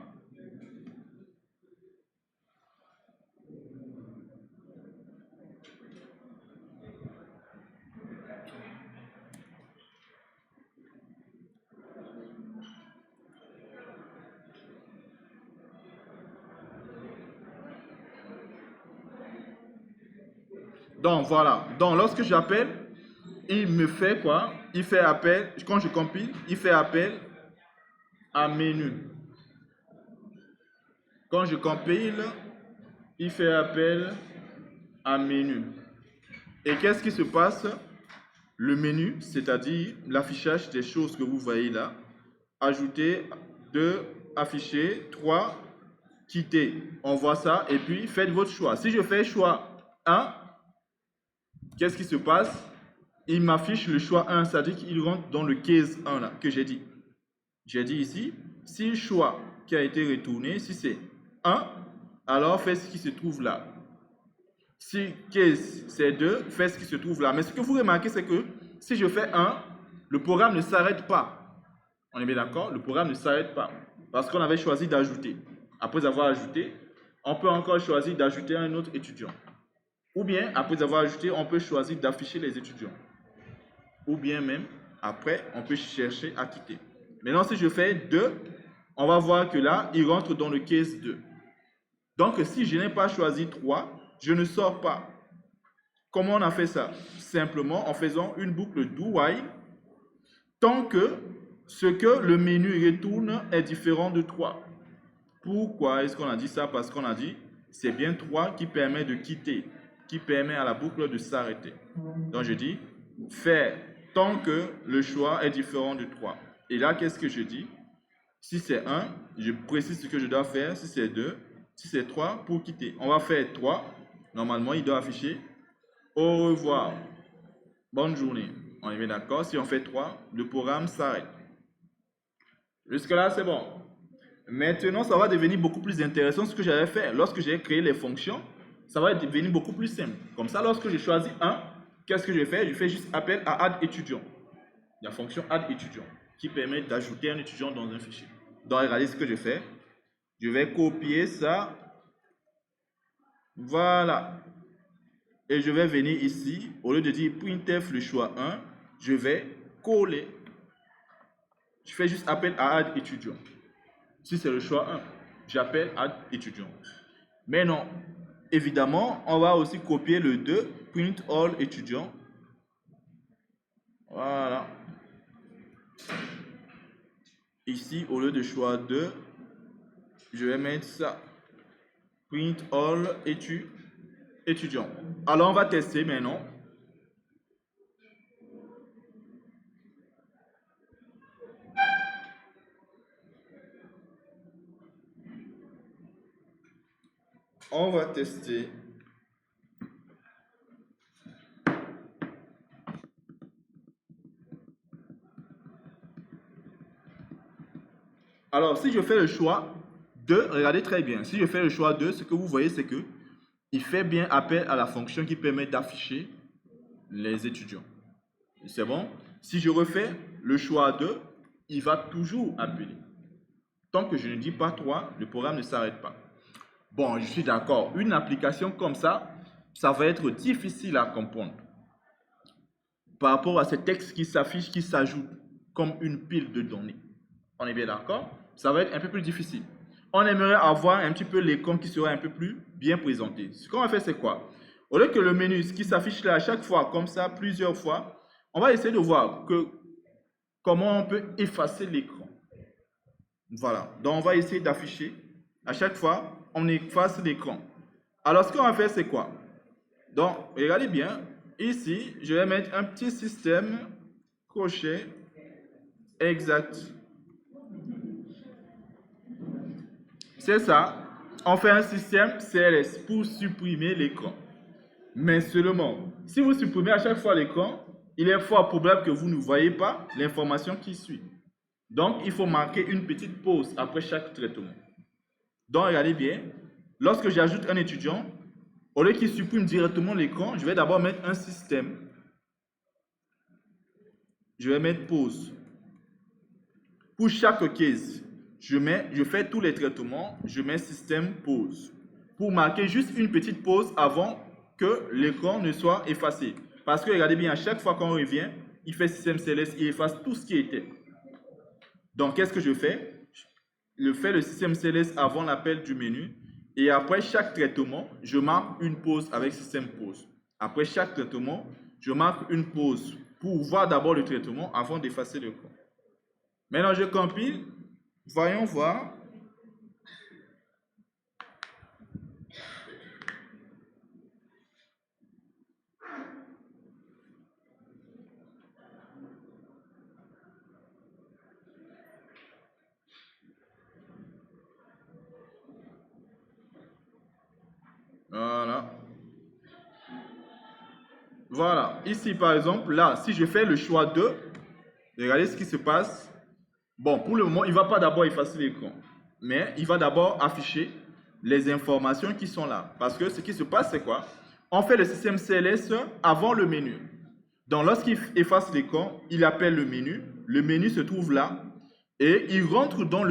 Speaker 1: Donc, voilà. Donc, lorsque j'appelle, il me fait quoi? Il fait appel, quand je compile, il fait appel à menu. Quand je compile, il fait appel à menu. Et qu'est-ce qui se passe? Le menu, c'est-à-dire l'affichage des choses que vous voyez là, ajouter 2, afficher 3, quitter. On voit ça et puis faites votre choix. Si je fais choix 1, qu'est-ce qui se passe? Il m'affiche le choix 1, c'est-à-dire qu'il rentre dans le case 1 là, que j'ai dit. J'ai dit ici, si le choix qui a été retourné, si c'est 1, alors faites ce qui se trouve là. Si case c'est 2, faites ce qui se trouve là. Mais ce que vous remarquez, c'est que si je fais 1, le programme ne s'arrête pas. On est bien d'accord? Le programme ne s'arrête pas. Parce qu'on avait choisi d'ajouter. Après avoir ajouté, on peut encore choisir d'ajouter un autre étudiant. Ou bien, après avoir ajouté, on peut choisir d'afficher les étudiants. Ou bien même, après, on peut chercher à quitter. Maintenant, si je fais 2, on va voir que là, il rentre dans le case 2. Donc, si je n'ai pas choisi 3, je ne sors pas. Comment on a fait ça? Simplement en faisant une boucle do while tant que ce que le menu retourne est différent de 3. Pourquoi est-ce qu'on a dit ça? Parce qu'on a dit c'est bien 3 qui permet de quitter, qui permet à la boucle de s'arrêter. Donc je dis faire tant que le choix est différent de 3. Et là, qu'est-ce que je dis? Si c'est 1, je précise ce que je dois faire. Si c'est 2, si c'est 3, pour quitter. On va faire 3. Normalement, il doit afficher au revoir. Bonne journée. On est bien d'accord? Si on fait 3, le programme s'arrête. Jusque-là, c'est bon. Maintenant, ça va devenir beaucoup plus intéressant ce que j'avais fait. Lorsque j'ai créé les fonctions, ça va devenir beaucoup plus simple. Comme ça, lorsque je choisis 1, qu'est-ce que je fais? Je fais juste appel à add étudiant. La fonction add étudiant qui permet d'ajouter un étudiant dans un fichier. Donc, regardez ce que je fais. Je vais copier ça. Voilà. Et je vais venir ici, au lieu de dire printf le choix 1, je vais coller. Je fais juste appel à add étudiant. Si c'est le choix 1, j'appelle add étudiant. Mais non, évidemment, on va aussi copier le 2, print all étudiant. Voilà. Ici, au lieu de choix 2, je vais mettre ça. Print all étudiant. Alors, on va tester maintenant. On va tester. Alors, si je fais le choix 2, regardez très bien. Si je fais le choix 2, ce que vous voyez, c'est que il fait bien appel à la fonction qui permet d'afficher les étudiants. C'est bon? Si je refais le choix 2, il va toujours appeler. Tant que je ne dis pas 3, le programme ne s'arrête pas. Bon, je suis d'accord. Une application comme ça, ça va être difficile à comprendre. Par rapport à ces textes qui s'affichent, qui s'ajoutent comme une pile de données. On est bien d'accord? Ça va être un peu plus difficile. on aimerait avoir un petit peu l'écran qui sera un peu plus bien présenté. Ce qu'on va faire, c'est quoi? Au lieu que le menu qui s'affiche là à chaque fois, comme ça, plusieurs fois, on va essayer de voir comment on peut effacer l'écran. Voilà. Donc, on va essayer d'afficher. À chaque fois, on efface l'écran. Alors, ce qu'on va faire, c'est quoi? Donc, regardez bien. Ici, je vais mettre un petit système crochet exact. C'est ça. On fait un système CLS pour supprimer l'écran. Mais seulement, si vous supprimez à chaque fois l'écran, il est fort probable que vous ne voyez pas l'information qui suit. Donc, il faut marquer une petite pause après chaque traitement. Donc, regardez bien. Lorsque j'ajoute un étudiant, au lieu qu'il supprime directement l'écran, je vais d'abord mettre un système. Je vais mettre pause. Pour chaque case, je fais tous les traitements, je mets système pause. Pour marquer juste une petite pause avant que l'écran ne soit effacé. Parce que regardez bien, à chaque fois qu'on revient, il fait système CLS, il efface tout ce qui était. Donc, qu'est-ce que je fais? Je fais le système CLS avant l'appel du menu. Et après chaque traitement, je marque une pause avec système pause. Après chaque traitement, je marque une pause pour voir d'abord le traitement avant d'effacer le code. Maintenant, je compile. Voyons voir. Voilà. Voilà. Ici, par exemple, là, si je fais le choix 2, regardez ce qui se passe. Bon, pour le moment, il ne va pas d'abord effacer l'écran, mais il va d'abord afficher les informations qui sont là. Parce que ce qui se passe, c'est quoi? On fait le système CLS avant le menu. Donc, lorsqu'il efface l'écran, il appelle le menu se trouve là, et il rentre dans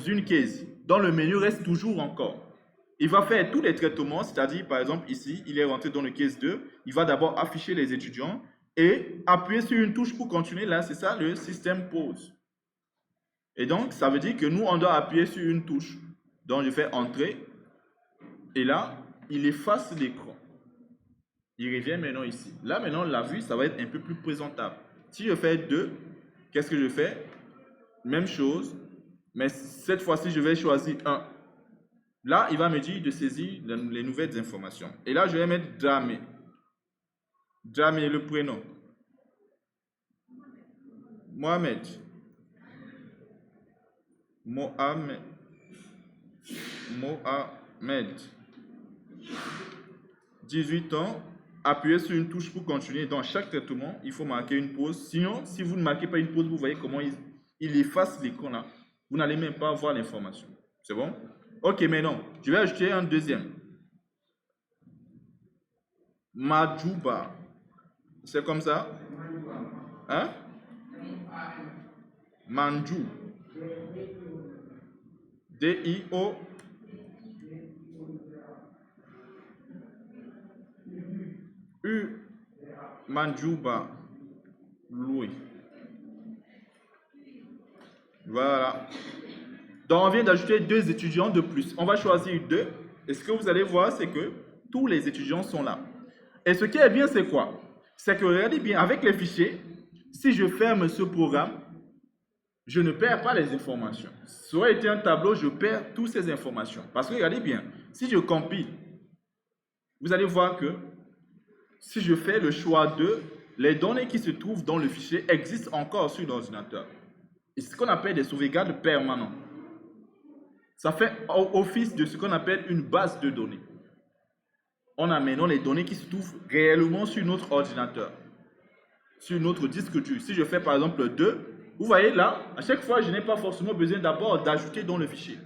Speaker 1: une case. Dans le menu reste toujours encore. Il va faire tous les traitements, c'est-à-dire, par exemple, ici, il est rentré dans le case 2, il va d'abord afficher les étudiants et appuyer sur une touche pour continuer. Là, c'est ça le système pause. Et donc, ça veut dire que nous, on doit appuyer sur une touche. Donc, je fais entrer. Et là, il efface l'écran. Il revient maintenant ici. Là, maintenant, la vue, ça va être un peu plus présentable. Si je fais 2, qu'est-ce que je fais? Même chose. Mais cette fois-ci, je vais choisir 1. Là, il va me dire de saisir les nouvelles informations. Et là, je vais mettre Dramé. Dramé, le prénom. Mohamed. Mohamed. 18 ans. Appuyez sur une touche pour continuer. Dans chaque traitement, il faut marquer une pause. Sinon, si vous ne marquez pas une pause, vous voyez comment il efface l'écran là. Vous n'allez même pas voir l'information. C'est bon? Ok, maintenant, je vais ajouter un deuxième. Madjouba. C'est comme ça? Hein? Manjou. D-I-O. U. Manjouba. Louis. Voilà. Donc, on vient d'ajouter 2 étudiants de plus. On va choisir 2. Et ce que vous allez voir, c'est que tous les étudiants sont là. Et ce qui est bien, c'est quoi? C'est que, regardez bien, avec les fichiers, si je ferme ce programme, je ne perds pas les informations. Ça aurait été un tableau, je perds toutes ces informations. Parce que, regardez bien, si je compile, vous allez voir que si je fais le choix 2, les données qui se trouvent dans le fichier existent encore sur l'ordinateur. Et c'est ce qu'on appelle des sauvegardes permanentes. Ça fait office de ce qu'on appelle une base de données. On a maintenant les données qui se trouvent réellement sur notre ordinateur, sur notre disque dur. Si je fais par exemple 2, vous voyez là, à chaque fois, je n'ai pas forcément besoin d'abord d'ajouter dans le fichier.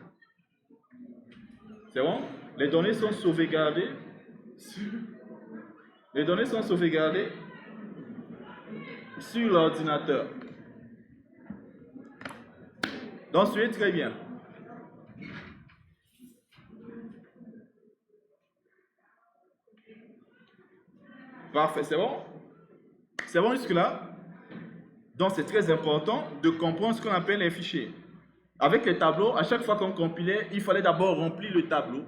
Speaker 1: C'est bon? Les données sont sauvegardées. Les données sont sauvegardées sur l'ordinateur. Donc, c'est très bien. Parfait, c'est bon? C'est bon jusque-là? Donc, c'est très important de comprendre ce qu'on appelle les fichiers. Avec les tableaux, à chaque fois qu'on compilait, il fallait d'abord remplir le tableau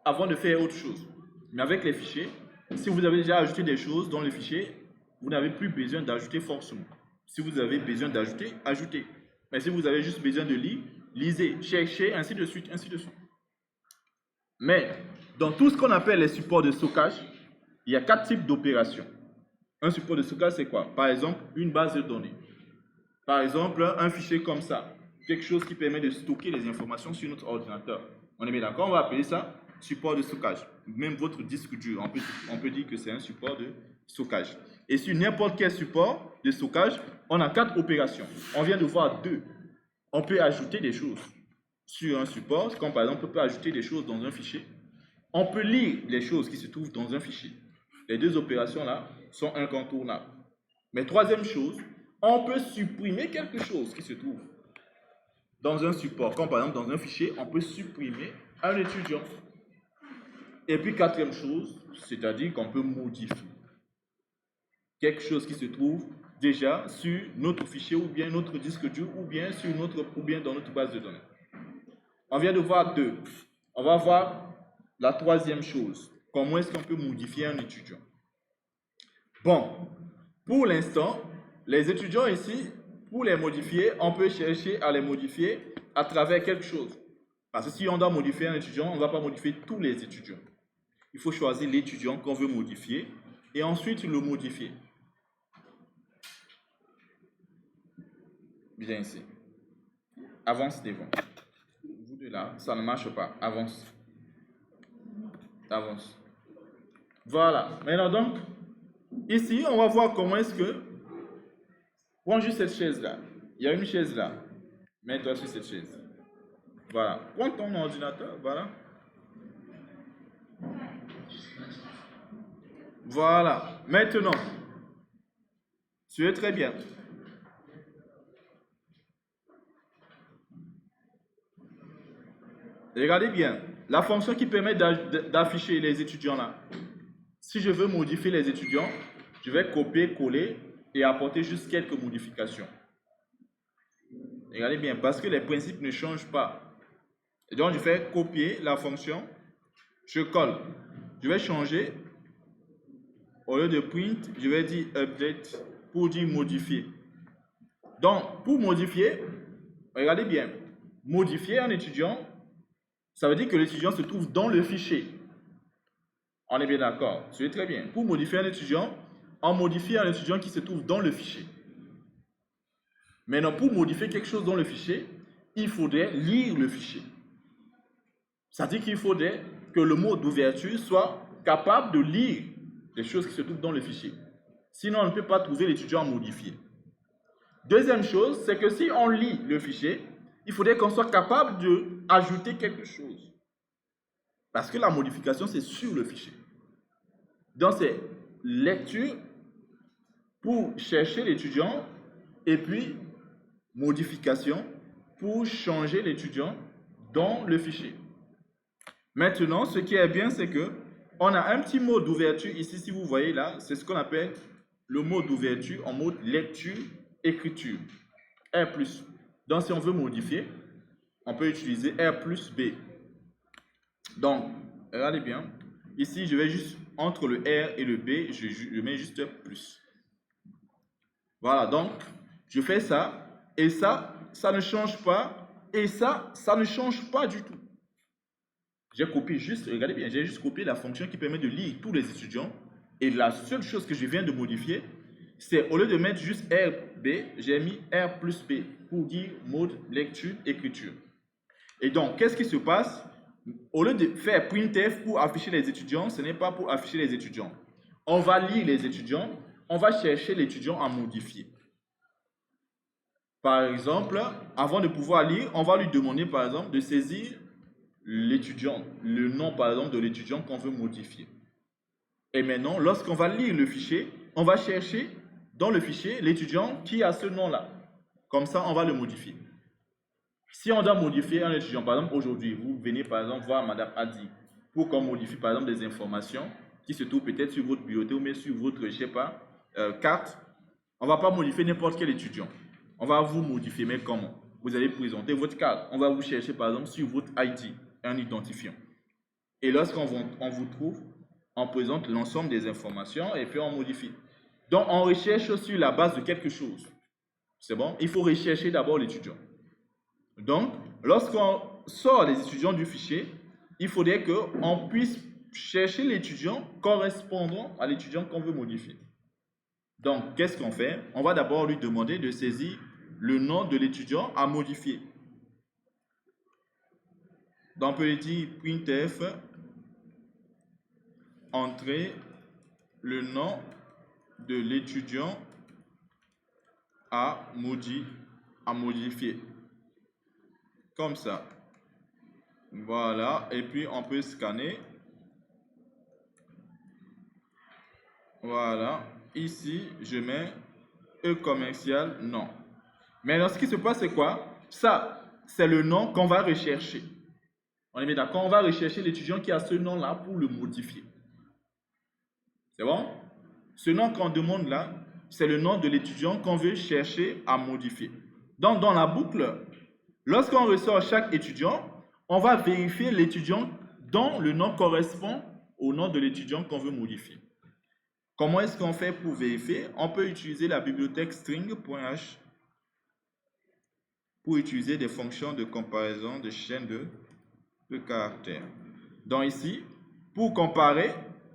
Speaker 1: avant de faire autre chose. Mais avec les fichiers, si vous avez déjà ajouté des choses dans le fichier, vous n'avez plus besoin d'ajouter forcément. Si vous avez besoin d'ajouter, ajoutez. Mais si vous avez juste besoin de lire, lisez, cherchez, ainsi de suite, ainsi de suite. Mais dans tout ce qu'on appelle les supports de stockage, il y a 4 types d'opérations. Un support de stockage, c'est quoi? Par exemple, une base de données. Par exemple, un fichier comme ça. Quelque chose qui permet de stocker les informations sur notre ordinateur. On est bien d'accord? On va appeler ça support de stockage. Même votre disque dur, on peut dire que c'est un support de stockage. Et sur n'importe quel support de stockage, on a 4 opérations. On vient de voir 2. On peut ajouter des choses sur un support, comme par exemple, on peut ajouter des choses dans un fichier. On peut lire les choses qui se trouvent dans un fichier. Les 2 opérations-là sont incontournables. Mais troisième chose, on peut supprimer quelque chose qui se trouve dans un support. Comme par exemple, dans un fichier, on peut supprimer un étudiant. Et puis, quatrième chose, c'est-à-dire qu'on peut modifier quelque chose qui se trouve déjà sur notre fichier ou bien notre disque dur ou bien dans notre base de données. On vient de voir 2. On va voir la troisième chose. Comment est-ce qu'on peut modifier un étudiant? Bon, pour l'instant, les étudiants ici, pour les modifier, on peut chercher à les modifier à travers quelque chose. Parce que si on doit modifier un étudiant, on ne va pas modifier tous les étudiants. Il faut choisir l'étudiant qu'on veut modifier et ensuite le modifier. Bien ici. Avance devant. Vous de là, ça ne marche pas. Avance. Avance. Voilà. Maintenant donc, ici, on va voir comment est-ce que... Prends juste cette chaise-là. Il y a une chaise là. Mets-toi sur cette chaise. Voilà. Prends ton ordinateur. Voilà. Voilà. Maintenant, tu es très bien. Regardez bien. La fonction qui permet d'afficher les étudiants là. Si je veux modifier les étudiants, je vais copier, coller et apporter juste quelques modifications. Regardez bien, parce que les principes ne changent pas. Et donc, je fais copier la fonction, je colle. Je vais changer, au lieu de print, je vais dire update pour dire modifier. Donc, pour modifier, regardez bien, modifier un étudiant, ça veut dire que l'étudiant se trouve dans le fichier. On est bien d'accord, c'est très bien. Pour modifier un étudiant, on modifie un étudiant qui se trouve dans le fichier. Maintenant, pour modifier quelque chose dans le fichier, il faudrait lire le fichier. C'est-à-dire qu'il faudrait que le mot d'ouverture soit capable de lire les choses qui se trouvent dans le fichier. Sinon, on ne peut pas trouver l'étudiant à modifier. Deuxième chose, c'est que si on lit le fichier, il faudrait qu'on soit capable d'ajouter quelque chose. Parce que la modification, c'est sur le fichier. Donc, c'est lecture pour chercher l'étudiant et puis modification pour changer l'étudiant dans le fichier. Maintenant, ce qui est bien, c'est que on a un petit mot d'ouverture ici, si vous voyez là, c'est ce qu'on appelle le mot d'ouverture en mode lecture, écriture. R+. Donc, si on veut modifier, on peut utiliser R plus B. Donc, regardez bien. Ici, je vais juste, entre le R et le B, je mets juste plus. Voilà, donc, je fais ça, et ça ne change pas, et ça ne change pas du tout. J'ai copié juste, regardez bien, j'ai juste copié la fonction qui permet de lire tous les étudiants, et la seule chose que je viens de modifier, c'est au lieu de mettre juste RB, j'ai mis R plus B pour dire mode lecture, écriture. Et donc, qu'est-ce qui se passe? Au lieu de faire printf pour afficher les étudiants, ce n'est pas pour afficher les étudiants. On va lire les étudiants, on va chercher l'étudiant à modifier. Par exemple, avant de pouvoir lire, on va lui demander par exemple de saisir l'étudiant, le nom par exemple de l'étudiant qu'on veut modifier. Et maintenant, lorsqu'on va lire le fichier, on va chercher dans le fichier l'étudiant qui a ce nom-là. Comme ça, on va le modifier. Si on doit modifier un étudiant, par exemple aujourd'hui, vous venez par exemple voir Madame Adi pour qu'on modifie par exemple des informations qui se trouvent peut-être sur votre bibliothèque ou même sur votre, je sais pas, carte, on ne va pas modifier n'importe quel étudiant. On va vous modifier, mais comment? vous allez présenter votre carte. On va vous chercher par exemple sur votre ID, un identifiant. Et lorsqu'on vous trouve, on présente l'ensemble des informations et puis on modifie. Donc, on recherche sur la base de quelque chose. C'est bon? Il faut rechercher d'abord l'étudiant. Donc, lorsqu'on sort les étudiants du fichier, il faudrait qu'on puisse chercher l'étudiant correspondant à l'étudiant qu'on veut modifier. Donc, qu'est-ce qu'on fait? On va d'abord lui demander de saisir le nom de l'étudiant à modifier. Donc, on peut lui dire printf, entrer le nom de l'étudiant à modifier. Comme ça. Voilà. Et puis, on peut scanner. Voilà. Ici, je mets E commercial, non. Maintenant, ce qui se passe, c'est quoi? Ça, c'est le nom qu'on va rechercher. On est bien d'accord? On va rechercher l'étudiant qui a ce nom-là pour le modifier. C'est bon? Ce nom qu'on demande là, c'est le nom de l'étudiant qu'on veut chercher à modifier. Donc, dans la boucle, lorsqu'on ressort chaque étudiant, on va vérifier l'étudiant dont le nom correspond au nom de l'étudiant qu'on veut modifier. Comment est-ce qu'on fait pour vérifier? On peut utiliser la bibliothèque string.h pour utiliser des fonctions de comparaison de chaînes de caractères. Donc ici, pour comparer,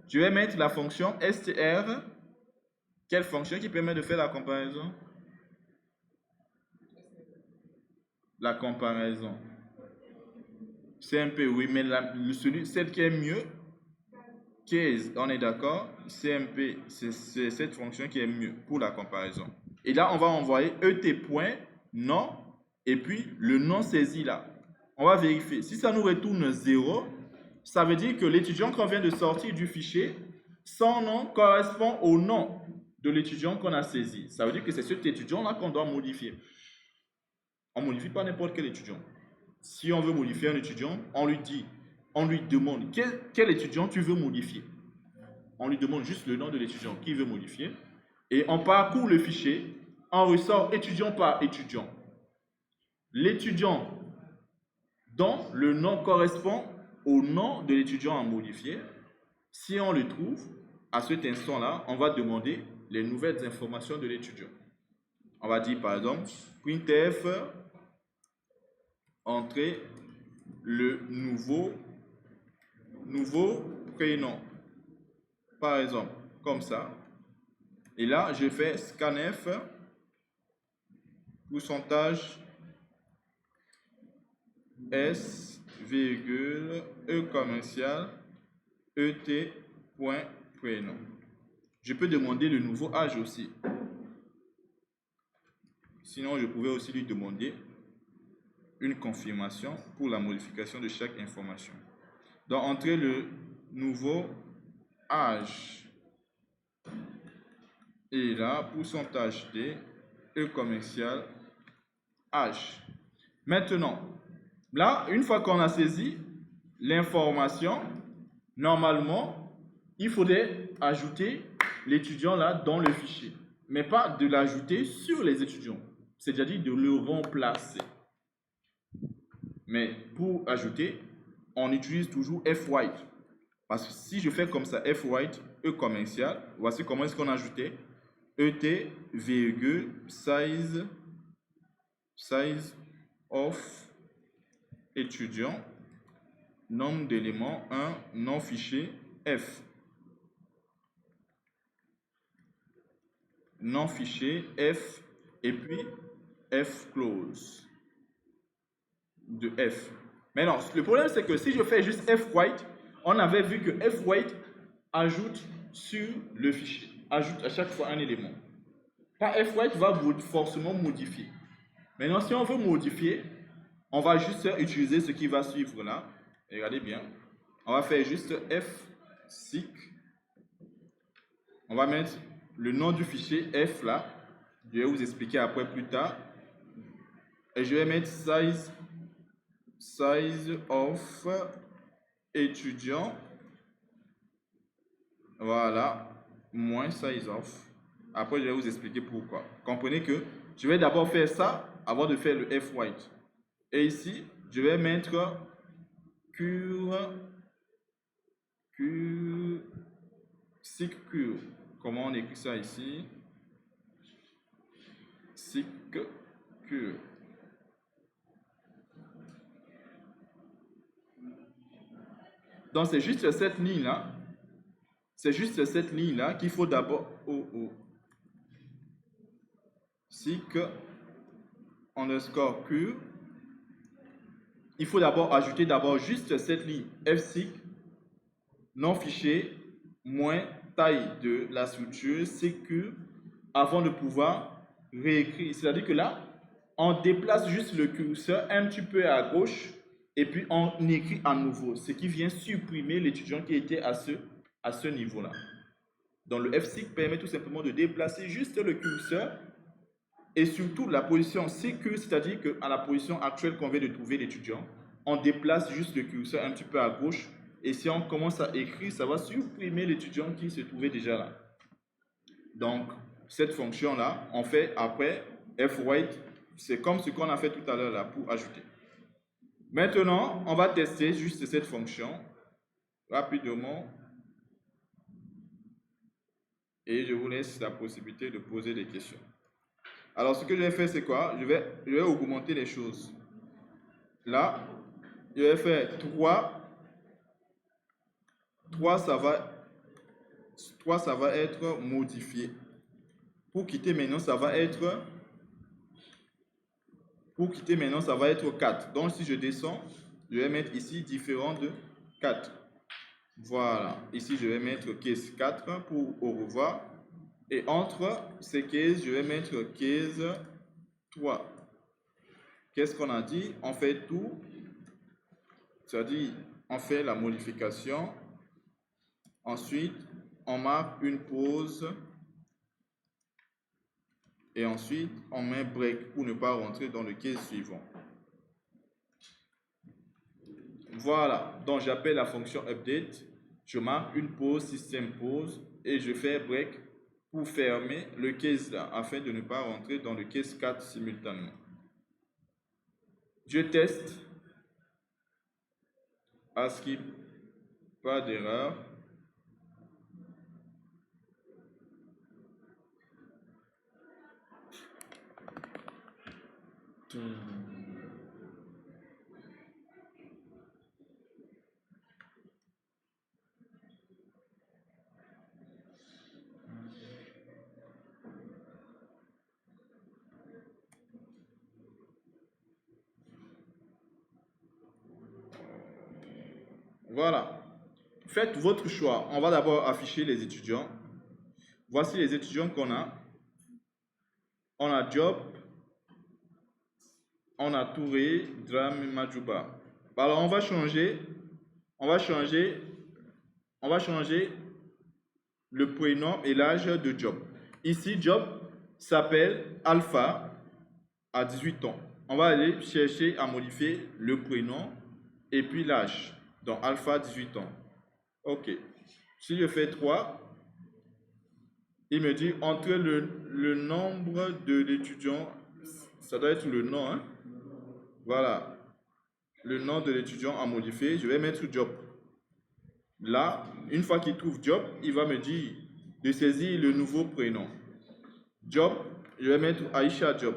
Speaker 1: je vais mettre la fonction str. Quelle fonction qui permet de faire la comparaison? La comparaison. CMP, oui, mais celle qui est mieux, case, on est d'accord? CMP, c'est cette fonction qui est mieux pour la comparaison. Et là, on va envoyer et.nom et puis le nom saisi là. On va vérifier. Si ça nous retourne 0, ça veut dire que l'étudiant qu'on vient de sortir du fichier, son nom correspond au nom de l'étudiant qu'on a saisi. Ça veut dire que c'est cet étudiant-là qu'on doit modifier. On ne modifie pas n'importe quel étudiant. Si on veut modifier un étudiant, on lui demande quel étudiant tu veux modifier. On lui demande juste le nom de l'étudiant qu'il veut modifier. Et on parcourt le fichier, on ressort étudiant par étudiant. L'étudiant dont le nom correspond au nom de l'étudiant à modifier. Si on le trouve, à cet instant-là, on va demander les nouvelles informations de l'étudiant. On va dire par exemple, printf, entrer le nouveau prénom. Par exemple, comme ça. Et là, je fais scanf, pourcentage S, virgule, E commercial, ET.prénom. Je peux demander le nouveau âge aussi. Sinon, je pouvais aussi lui demander une confirmation pour la modification de chaque information. Donc, entrer le nouveau âge. Et là, pourcentage D, E commercial, âge. Maintenant, là, une fois qu'on a saisi l'information, normalement, il faudrait ajouter l'étudiant là dans le fichier, mais pas de l'ajouter sur les étudiants, c'est-à-dire de le remplacer. Mais pour ajouter, on utilise toujours fwrite. Parce que si je fais comme ça, fwrite, E commercial, voici comment est-ce qu'on a ajouté ET, virgule, size of étudiant, nombre d'éléments 1, non fichier F. Non fichier F et puis F close de F. Maintenant, le problème c'est que si je fais juste fwrite, on avait vu que fwrite ajoute sur le fichier, ajoute à chaque fois un élément. Quand fwrite va forcément modifier. Maintenant, si on veut modifier, on va juste utiliser ce qui va suivre là. Regardez bien. On va faire juste fseek. On va mettre le nom du fichier F là. Je vais vous expliquer après plus tard. Et je vais mettre size of étudiant. Voilà. Moins size of. Après, je vais vous expliquer pourquoi. Comprenez que je vais d'abord faire ça avant de faire le F-white. Et ici, je vais mettre SIG-CUR. Comment on écrit ça ici? SIG-CUR. Donc, c'est juste cette ligne-là. C'est juste cette ligne-là qu'il faut d'abord... SIG_CUR. Il faut d'abord ajouter juste cette ligne FSIG, nom fichier, moins taille de la structure CQ, avant de pouvoir réécrire. C'est-à-dire que là, on déplace juste le curseur un petit peu à gauche et puis on écrit à nouveau, ce qui vient supprimer l'étudiant qui était à ce niveau-là. Donc le FSIG permet tout simplement de déplacer juste le curseur et surtout la position CQ, c'est-à-dire qu'à la position actuelle qu'on vient de trouver l'étudiant, on déplace juste le curseur un petit peu à gauche et si on commence à écrire, ça va supprimer l'étudiant qui se trouvait déjà là. Donc, cette fonction-là, on fait après F-white, c'est comme ce qu'on a fait tout à l'heure là pour ajouter. Maintenant, on va tester juste cette fonction rapidement et je vous laisse la possibilité de poser des questions. Alors, ce que je vais faire, c'est quoi? Je vais augmenter les choses. Là, je vais faire 3, ça va être modifié. Pour quitter maintenant, ça va être 4. Donc, si je descends, je vais mettre ici différent de 4. Voilà. Ici, je vais mettre case 4 pour au revoir. Et entre ces cases, je vais mettre case 3. Qu'est-ce qu'on a dit? On fait tout. C'est-à-dire, on fait la modification. Ensuite, on marque une pause. Et ensuite, on met break pour ne pas rentrer dans le case suivant. Voilà. Donc, j'appelle la fonction update. Je marque une pause, système pause. Et je fais break pour fermer le case là, afin de ne pas rentrer dans le case 4 simultanément. Je teste. ASCII, pas d'erreur. Voilà. Faites votre choix. On va d'abord afficher les étudiants. Voici les étudiants qu'on a. On a Diop, on a Touré, Dram, Majouba. Alors on va changer le prénom et l'âge de Diop. Ici, Diop s'appelle Alpha à 18 ans. On va aller chercher à modifier le prénom et puis l'âge. Donc Alpha 18 ans. Ok. Si je fais 3, il me dit entre le nombre de l'étudiant, ça doit être le nom, hein? Voilà. Le nom de l'étudiant à modifier, je vais mettre Diop. Là, une fois qu'il trouve Diop, il va me dire de saisir le nouveau prénom. Diop, je vais mettre Aïcha Diop.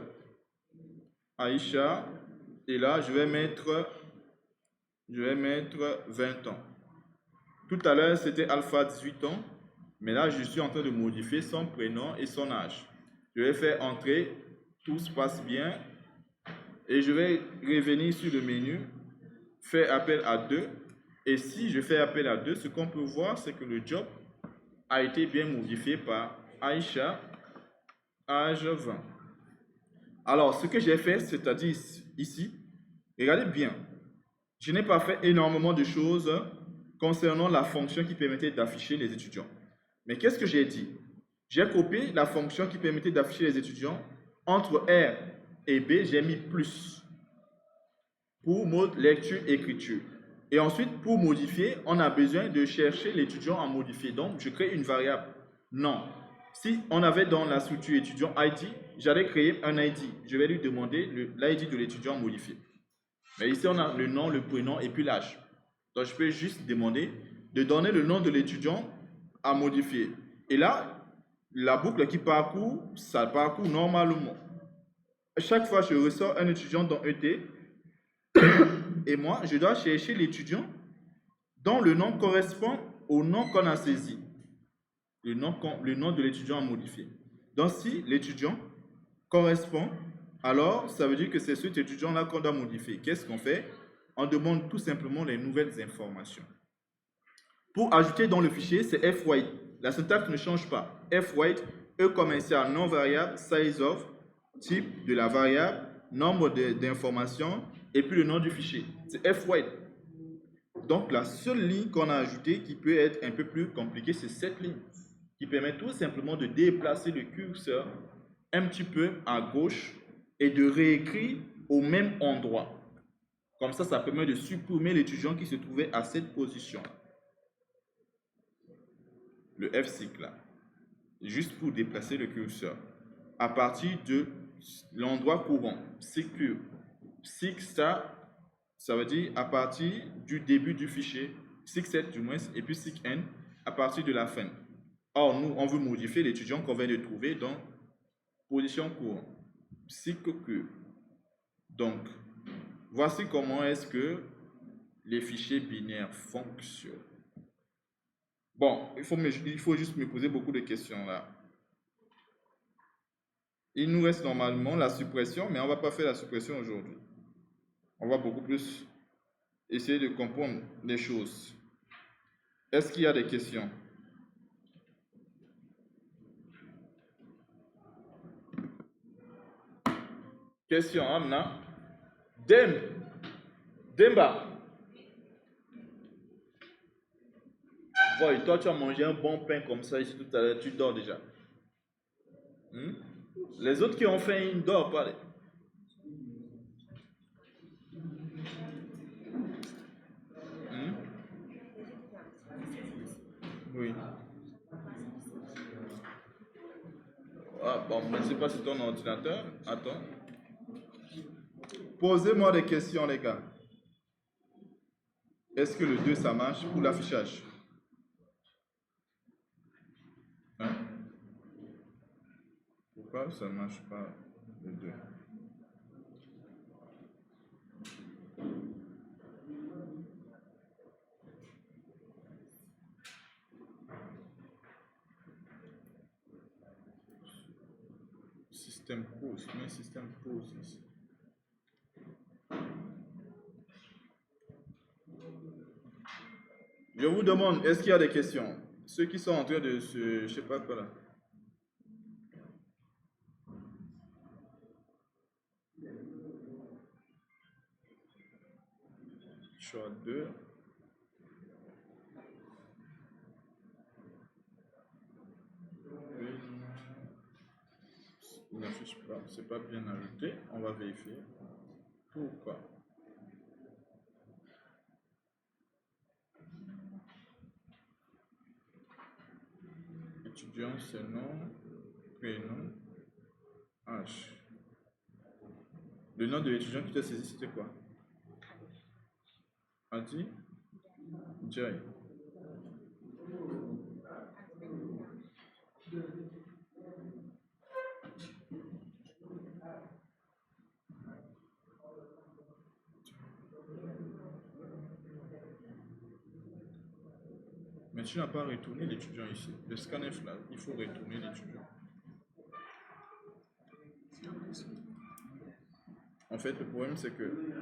Speaker 1: Aïcha, et là, je vais mettre 20 ans. Tout à l'heure, c'était Alpha 18 ans, mais là, je suis en train de modifier son prénom et son âge. Je vais faire entrer, tout se passe bien, et je vais revenir sur le menu, faire appel à 2, et si je fais appel à 2, ce qu'on peut voir, c'est que le job a été bien modifié par Aïcha, âge 20. Alors, ce que j'ai fait, c'est-à-dire ici, regardez bien, je n'ai pas fait énormément de choses concernant la fonction qui permettait d'afficher les étudiants. Mais qu'est-ce que j'ai dit? J'ai copié la fonction qui permettait d'afficher les étudiants. Entre R et B, j'ai mis plus pour mode lecture-écriture. Et ensuite, pour modifier, on a besoin de chercher l'étudiant à modifier. Donc, je crée une variable non. Si on avait dans la structure étudiant ID, j'allais créer un ID. Je vais lui demander l'ID de l'étudiant modifié. Mais ici, on a le nom, le prénom et puis l'âge. Donc, je peux juste demander de donner le nom de l'étudiant à modifier. Et là, la boucle qui parcourt, ça parcourt normalement. Chaque fois, je ressors un étudiant dans ET et moi, je dois chercher l'étudiant dont le nom correspond au nom qu'on a saisi. Le nom de l'étudiant à modifier. Donc, si l'étudiant correspond, alors ça veut dire que c'est cet étudiant-là qu'on doit modifier. Qu'est-ce qu'on fait? On demande tout simplement les nouvelles informations. Pour ajouter dans le fichier, c'est fwrite. La syntaxe ne change pas. Fwrite, E commercial non variable, size of, type de la variable, nombre d'informations et puis le nom du fichier. C'est fwrite. Donc la seule ligne qu'on a ajoutée qui peut être un peu plus compliquée, c'est cette ligne qui permet tout simplement de déplacer le curseur un petit peu à gauche et de réécrire au même endroit. Comme ça permet de supprimer l'étudiant qui se trouvait à cette position. Le F6 là, juste pour déplacer le curseur. À partir de l'endroit courant, secure, 6 ça veut dire à partir du début du fichier, 6.7 du moins, et puis 6n à partir de la fin. Or, nous, on veut modifier l'étudiant qu'on vient de trouver dans position courante, que. Donc, voici comment est-ce que les fichiers binaires fonctionnent. Bon, il faut juste me poser beaucoup de questions là. Il nous reste normalement la suppression, mais on ne va pas faire la suppression aujourd'hui. On va beaucoup plus essayer de comprendre les choses. Est-ce qu'il y a des questions? Question, Amna. Demba. Boy, toi tu as mangé un bon pain comme ça ici tout à l'heure, tu dors déjà. Les autres qui ont faim, ils ne dorment pas. Oui. Ah, bon, je ne sais pas si c'est ton ordinateur. Attends. Posez-moi des questions, les gars. Est-ce que le 2, ça marche pour l'affichage? Hein? Pourquoi ça ne marche pas le 2? Système pause, mais système pause ici. Je vous demande, est-ce qu'il y a des questions? Ceux qui sont en train de se... Je sais pas quoi là. Choix 2. Il n'affiche pas, c'est pas bien ajouté. On va vérifier. Pourquoi? Étudiant, c'est nom, prénom, H. Le nom de l'étudiant qui t'a saisi, c'était quoi? Adi? Jai. Mais tu n'as pas retourné l'étudiant ici. Le scanf là, il faut retourner l'étudiant. En fait, le problème c'est que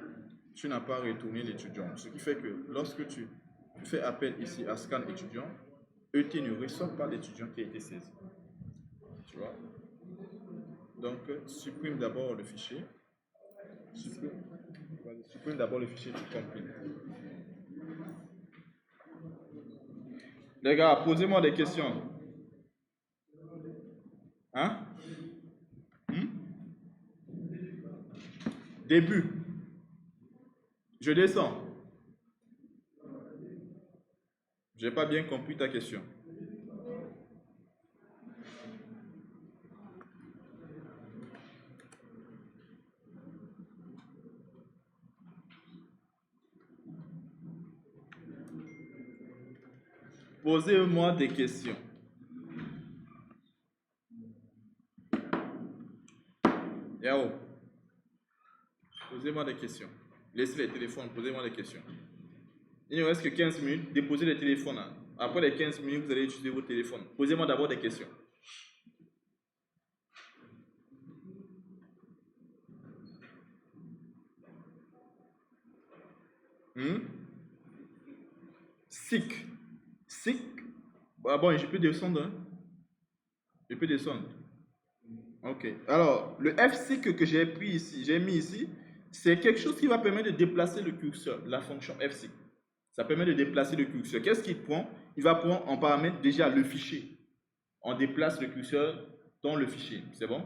Speaker 1: tu n'as pas retourné l'étudiant. Ce qui fait que lorsque tu fais appel ici à scan étudiant, ET ne ressort pas l'étudiant qui a été saisi. Tu vois? Donc, supprime d'abord le fichier. Supprime d'abord le fichier, tu compiles. Les gars, posez-moi des questions. Hein? Début. Je descends. Je n'ai pas bien compris ta question. Posez-moi des questions. Yao, posez-moi des questions. Laissez les téléphones, posez-moi des questions. Il ne reste que 15 minutes, déposez les téléphones. Hein. Après les 15 minutes, vous allez utiliser vos téléphones. Posez-moi d'abord des questions. Sick. Sick. Ah bon, je peux descendre. Hein? Je peux descendre. Ok. Alors, le F6 que j'ai pris ici, j'ai mis ici, c'est quelque chose qui va permettre de déplacer le curseur, la fonction F6. Ça permet de déplacer le curseur. Qu'est-ce qu'il prend? Il va prendre en paramètre déjà le fichier. On déplace le curseur dans le fichier. C'est bon?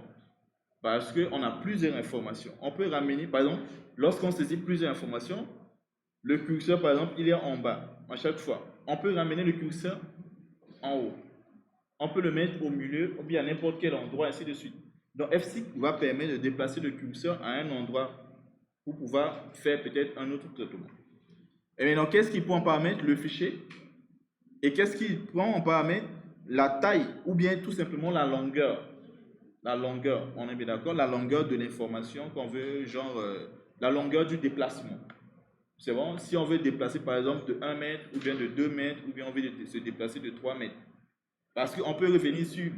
Speaker 1: Parce qu'on a plusieurs informations. On peut ramener, par exemple, lorsqu'on saisit plusieurs informations, le curseur, par exemple, il est en bas à chaque fois. On peut ramener le curseur en haut. On peut le mettre au milieu ou bien à n'importe quel endroit, ainsi de suite. Donc F6 va permettre de déplacer le curseur à un endroit pour pouvoir faire peut-être un autre traitement. Et maintenant, qu'est-ce qu'il prend en paramètre? Le fichier. Et qu'est-ce qu'il prend en paramètre? La taille ou bien tout simplement la longueur. La longueur, on est bien d'accord? La longueur de l'information qu'on veut, genre la longueur du déplacement. C'est bon? Si on veut déplacer par exemple de 1 mètre ou bien de 2 mètres ou bien on veut se déplacer de 3 mètres. Parce qu'on peut revenir sur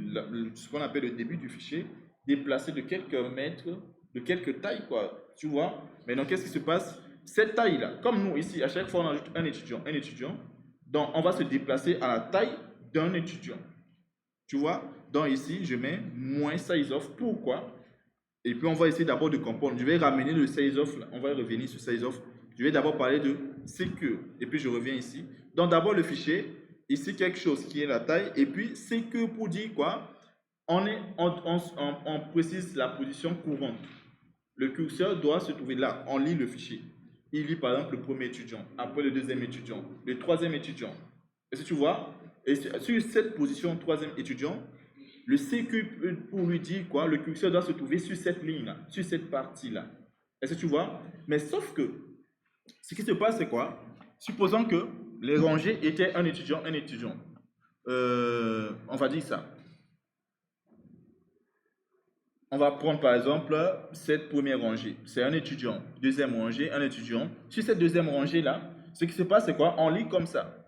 Speaker 1: ce qu'on appelle le début du fichier, déplacer de quelques mètres, de quelques tailles, quoi. Tu vois? Maintenant, qu'est-ce qui se passe? Cette taille-là, comme nous ici, à chaque fois on ajoute un étudiant, donc on va se déplacer à la taille d'un étudiant. Tu vois? Donc ici, je mets moins size of. Pourquoi? Et puis on va essayer d'abord de comprendre. Je vais ramener le size of, on va revenir sur size of. Je vais d'abord parler de secure. Et puis je reviens ici. Donc d'abord le fichier. Ici quelque chose qui est la taille. Et puis secure pour dire quoi? On précise la position courante. Le curseur doit se trouver là. On lit le fichier. Il lit par exemple le premier étudiant, après le deuxième étudiant, le troisième étudiant. Est-ce que tu vois? Et sur cette position, troisième étudiant, le CQ pour lui dire quoi? Le curseur doit se trouver sur cette ligne-là, sur cette partie-là. Est-ce que tu vois? Mais sauf que, ce qui se passe, c'est quoi? Supposons que les rangées étaient un étudiant, un étudiant. On va dire ça. On va prendre par exemple cette première rangée. C'est un étudiant. Deuxième rangée, un étudiant. Sur cette deuxième rangée-là, ce qui se passe, c'est quoi? On lit comme ça.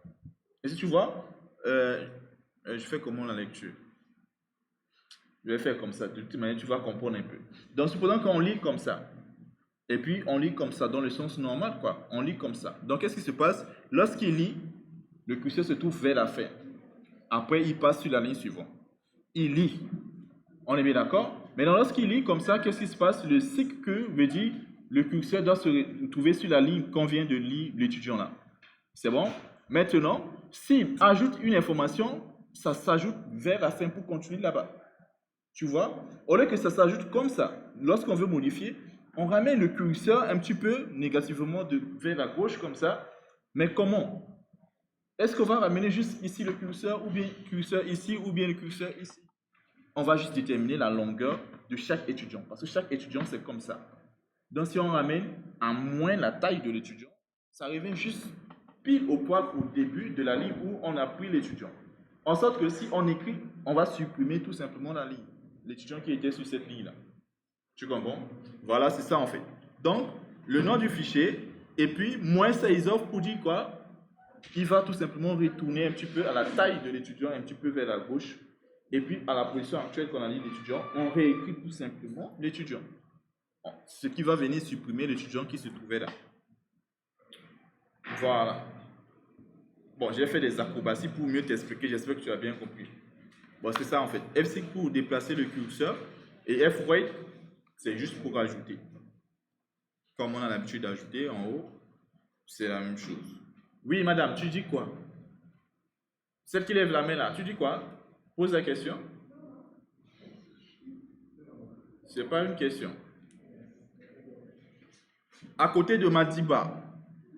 Speaker 1: Est-ce que tu vois? Je fais comment la lecture? Je vais faire comme ça. De toute manière, tu vas comprendre un peu. Donc, supposons qu'on lit comme ça. Et puis, on lit comme ça, dans le sens normal, quoi. On lit comme ça. Donc, qu'est-ce qui se passe? Lorsqu'il lit, le curseur se trouve vers la fin. Après, il passe sur la ligne suivante. Il lit. On est bien d'accord? Maintenant, lorsqu'il lit comme ça, qu'est-ce qui se passe? Le cycle que veut dire le curseur doit se trouver sur la ligne qu'on vient de lire l'étudiant là. C'est bon? Maintenant, s'il ajoute une information, ça s'ajoute vers la fin pour continuer là-bas. Tu vois? Au lieu que ça s'ajoute comme ça, lorsqu'on veut modifier, on ramène le curseur un petit peu négativement vers la gauche comme ça. Mais comment? Est-ce qu'on va ramener juste ici le curseur ou bien le curseur ici ou bien le curseur ici? On va juste déterminer la longueur de chaque étudiant. Parce que chaque étudiant, c'est comme ça. Donc, si on ramène à moins la taille de l'étudiant, ça revient juste pile au point au début de la ligne où on a pris l'étudiant. En sorte que si on écrit, on va supprimer tout simplement la ligne. L'étudiant qui était sur cette ligne-là. Tu comprends? Voilà, c'est ça en fait. Donc, le nom du fichier, et puis moins size of pour dire quoi? Il va tout simplement retourner un petit peu à la taille de l'étudiant, un petit peu vers la gauche. Et puis, à la position actuelle qu'on a dit l'étudiant, on réécrit tout simplement l'étudiant. Ce qui va venir supprimer l'étudiant qui se trouvait là. Voilà. Bon, j'ai fait des acrobaties pour mieux t'expliquer. J'espère que tu as bien compris. Bon, c'est ça en fait. F6 pour déplacer le curseur et F8, c'est juste pour ajouter. Comme on a l'habitude d'ajouter en haut, c'est la même chose. Oui, madame, tu dis quoi? Celle qui lève la main là, tu dis quoi? Pose la question. C'est pas une question. À côté de Madiba,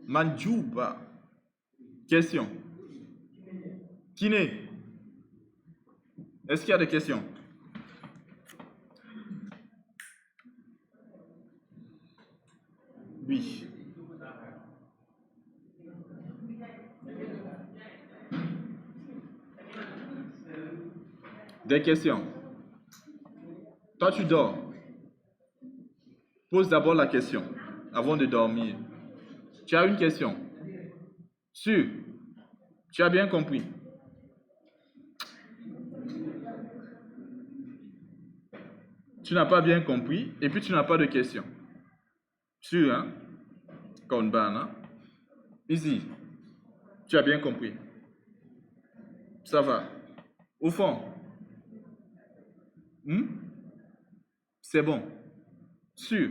Speaker 1: Mandjouba, question. Kiné, est-ce qu'il y a des questions? Oui. Des questions. Toi, tu dors. Pose d'abord la question avant de dormir. Tu as une question. Sûr. Tu as bien compris. Tu n'as pas bien compris et puis tu n'as pas de question. Sûr, hein? Konban, hein? Ici. Tu as bien compris. Ça va. Au fond. C'est bon. Sûr.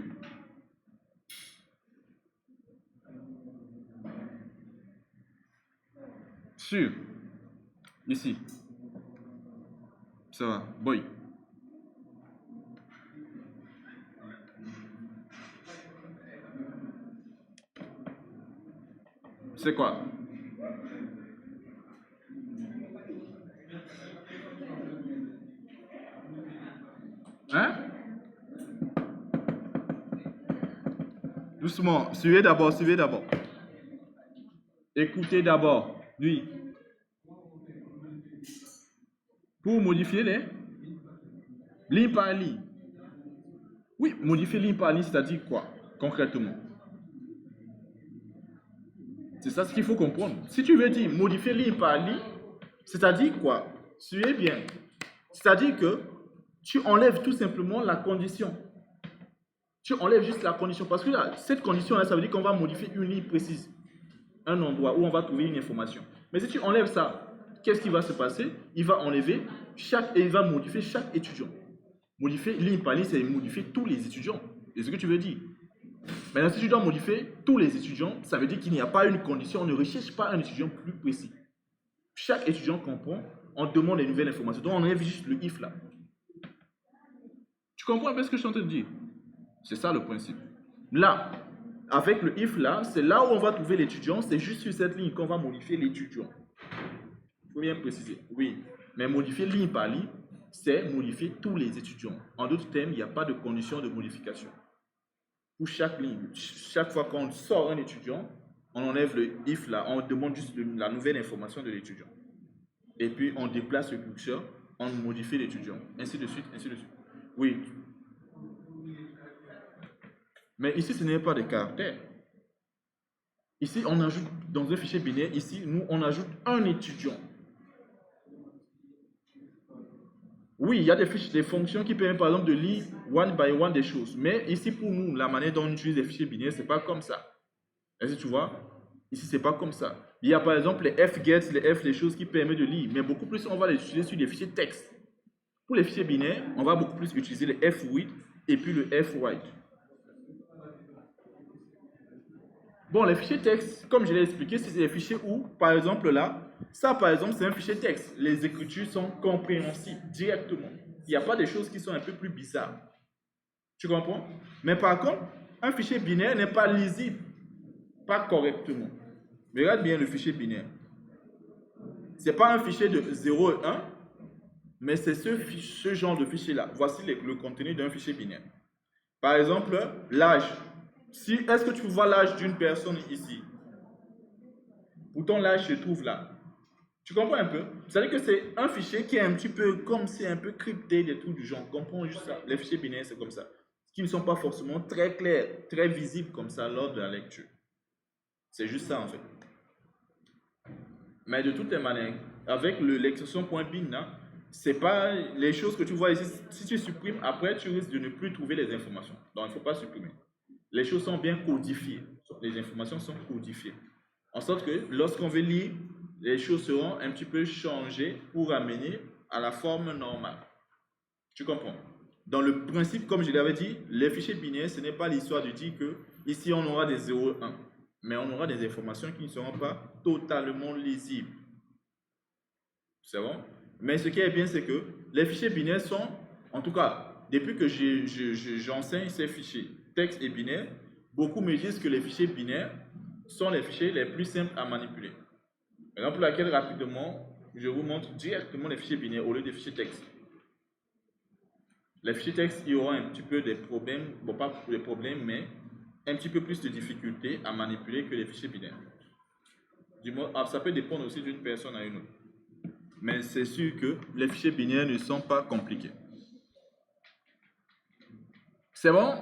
Speaker 1: Sûr. Ici. Ça va. Boy. C'est quoi? Hein? Doucement. Suivez d'abord, suivez d'abord. Écoutez d'abord. Lui. Pour modifier les ligne par ligne. Oui, modifier ligne par ligne, c'est-à-dire quoi, concrètement? C'est ça ce qu'il faut comprendre. Si tu veux dire modifier ligne par ligne, c'est-à-dire quoi? Suivez bien. C'est-à-dire que tu enlèves tout simplement la condition. Tu enlèves juste la condition. Parce que là, cette condition-là, ça veut dire qu'on va modifier une ligne précise. Un endroit où on va trouver une information. Mais si tu enlèves ça, qu'est-ce qui va se passer? Il va enlever et il va modifier chaque étudiant. Modifier ligne par ligne, c'est modifier tous les étudiants. C'est ce que tu veux dire. Maintenant, si tu dois modifier tous les étudiants, ça veut dire qu'il n'y a pas une condition. On ne recherche pas un étudiant plus précis. Chaque étudiant comprend, on demande les nouvelles informations. Donc, on enlève juste le if là. Tu comprends un peu ce que je suis en train de dire? C'est ça le principe. Là, avec le if là, c'est là où on va trouver l'étudiant. C'est juste sur cette ligne qu'on va modifier l'étudiant. Il faut bien préciser. Oui, mais modifier ligne par ligne, c'est modifier tous les étudiants. En d'autres termes, il n'y a pas de condition de modification. Pour chaque ligne, chaque fois qu'on sort un étudiant, on enlève le if là, on demande juste la nouvelle information de l'étudiant. Et puis on déplace le curseur, on modifie l'étudiant. Ainsi de suite, ainsi de suite. Oui. Mais ici, ce n'est pas des caractères. Ici, on ajoute dans un fichier binaire, ici, nous, on ajoute un étudiant. Oui, il y a des fonctions qui permettent par exemple de lire one by one des choses. Mais ici, pour nous, la manière dont on utilise les fichiers binaires, ce n'est pas comme ça. Est-ce que tu vois? Ici, ce n'est pas comme ça. Il y a par exemple les fget, les choses qui permettent de lire. Mais beaucoup plus, on va les utiliser sur les fichiers texte. Pour les fichiers binaires, on va beaucoup plus utiliser le fread et puis le fwrite. Bon, les fichiers texte, comme je l'ai expliqué, c'est des fichiers où, par exemple là, ça par exemple, c'est un fichier texte. Les écritures sont compréhensibles directement. Il n'y a pas des choses qui sont un peu plus bizarres. Tu comprends? Mais par contre, un fichier binaire n'est pas lisible, pas correctement. Regarde bien le fichier binaire. Ce n'est pas un fichier de 0 et 1, mais c'est ce genre de fichier-là. Voici le contenu d'un fichier binaire. Par exemple, l'âge. Est-ce que tu vois l'âge d'une personne ici? Pourtant, l'âge se trouve là. Tu comprends un peu? C'est-à-dire que c'est un fichier qui est un petit peu comme c'est un peu crypté, des trucs du genre. Comprends juste ça. Les fichiers binaires, c'est comme ça. Qui ne sont pas forcément très clairs, très visibles comme ça lors de la lecture. C'est juste ça en fait. Mais de toutes les manières, avec l'extension .bin, c'est pas les choses que tu vois ici. Si tu supprimes, après, tu risques de ne plus trouver les informations. Donc, il ne faut pas supprimer. Les choses sont bien codifiées. Les informations sont codifiées. En sorte que lorsqu'on veut lire, les choses seront un petit peu changées pour amener à la forme normale. Tu comprends? Dans le principe, comme je l'avais dit, les fichiers binaires, ce n'est pas l'histoire de dire que ici on aura des 0 et 1, mais on aura des informations qui ne seront pas totalement lisibles. C'est bon? Mais ce qui est bien, c'est que les fichiers binaires sont, en tout cas, depuis que j'enseigne ces fichiers texte et binaire, beaucoup me disent que les fichiers binaires sont les fichiers les plus simples à manipuler. Raison pour laquelle, rapidement, je vous montre directement les fichiers binaires au lieu des fichiers texte. Les fichiers texte, il y aura un petit peu des problèmes, bon, pas des problèmes, mais un petit peu plus de difficultés à manipuler que les fichiers binaires. Du moins, ça peut dépendre aussi d'une personne à une autre. Mais c'est sûr que les fichiers binaires ne sont pas compliqués. C'est bon?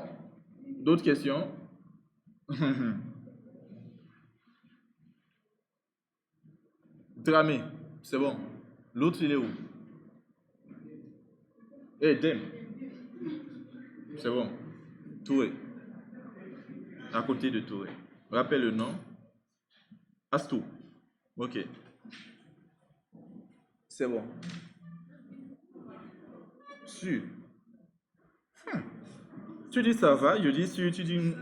Speaker 1: D'autres questions? Dramé, c'est bon. L'autre, il est où? Eh, Dem, c'est bon. Touré, à côté de Touré. Rappelle le nom. Astou. Ok. C'est bon. Sûr. Tu dis ça va, je dis sûr, tu dis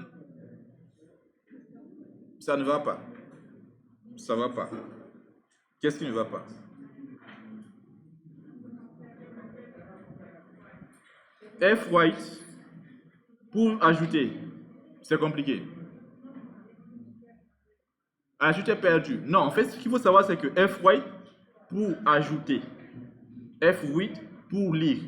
Speaker 1: ça ne va pas. Ça va pas. Qu'est-ce qui ne va pas? F white pour ajouter. C'est compliqué. Ajouter perdu. Non, en fait, ce qu'il faut savoir, c'est que F white pour ajouter. F white pour lire.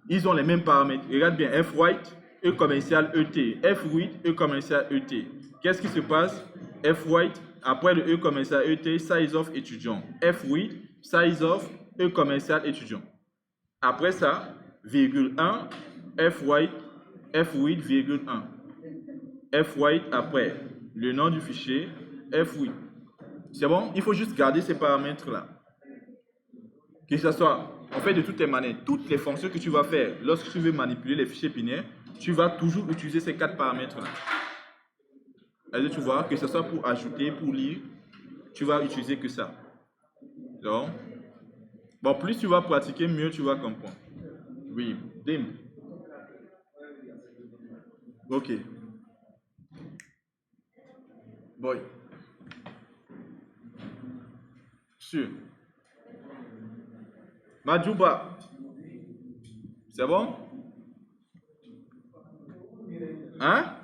Speaker 1: Ils ont les mêmes paramètres. Regarde bien, F white, E commercial ET. F white, E commercial ET. Qu'est-ce qui se passe? F white, après le E commercial ET, size of étudiant. F white, size of E commercial étudiant. Après ça, virgule 1, F white, virgule 1. F white après le nom du fichier, F white. C'est bon? Il faut juste garder ces paramètres-là. Que ce soit, en fait, de toutes les manières, toutes les fonctions que tu vas faire lorsque tu veux manipuler les fichiers binaires, tu vas toujours utiliser ces 4 paramètres-là. Est-ce que tu vois, que ce soit pour ajouter, pour lire, tu vas utiliser que ça. Donc, bon, plus tu vas pratiquer, mieux tu vas comprendre. Oui, Dim. Ok. Boy. Sûr. Madjouba. C'est bon? Hein?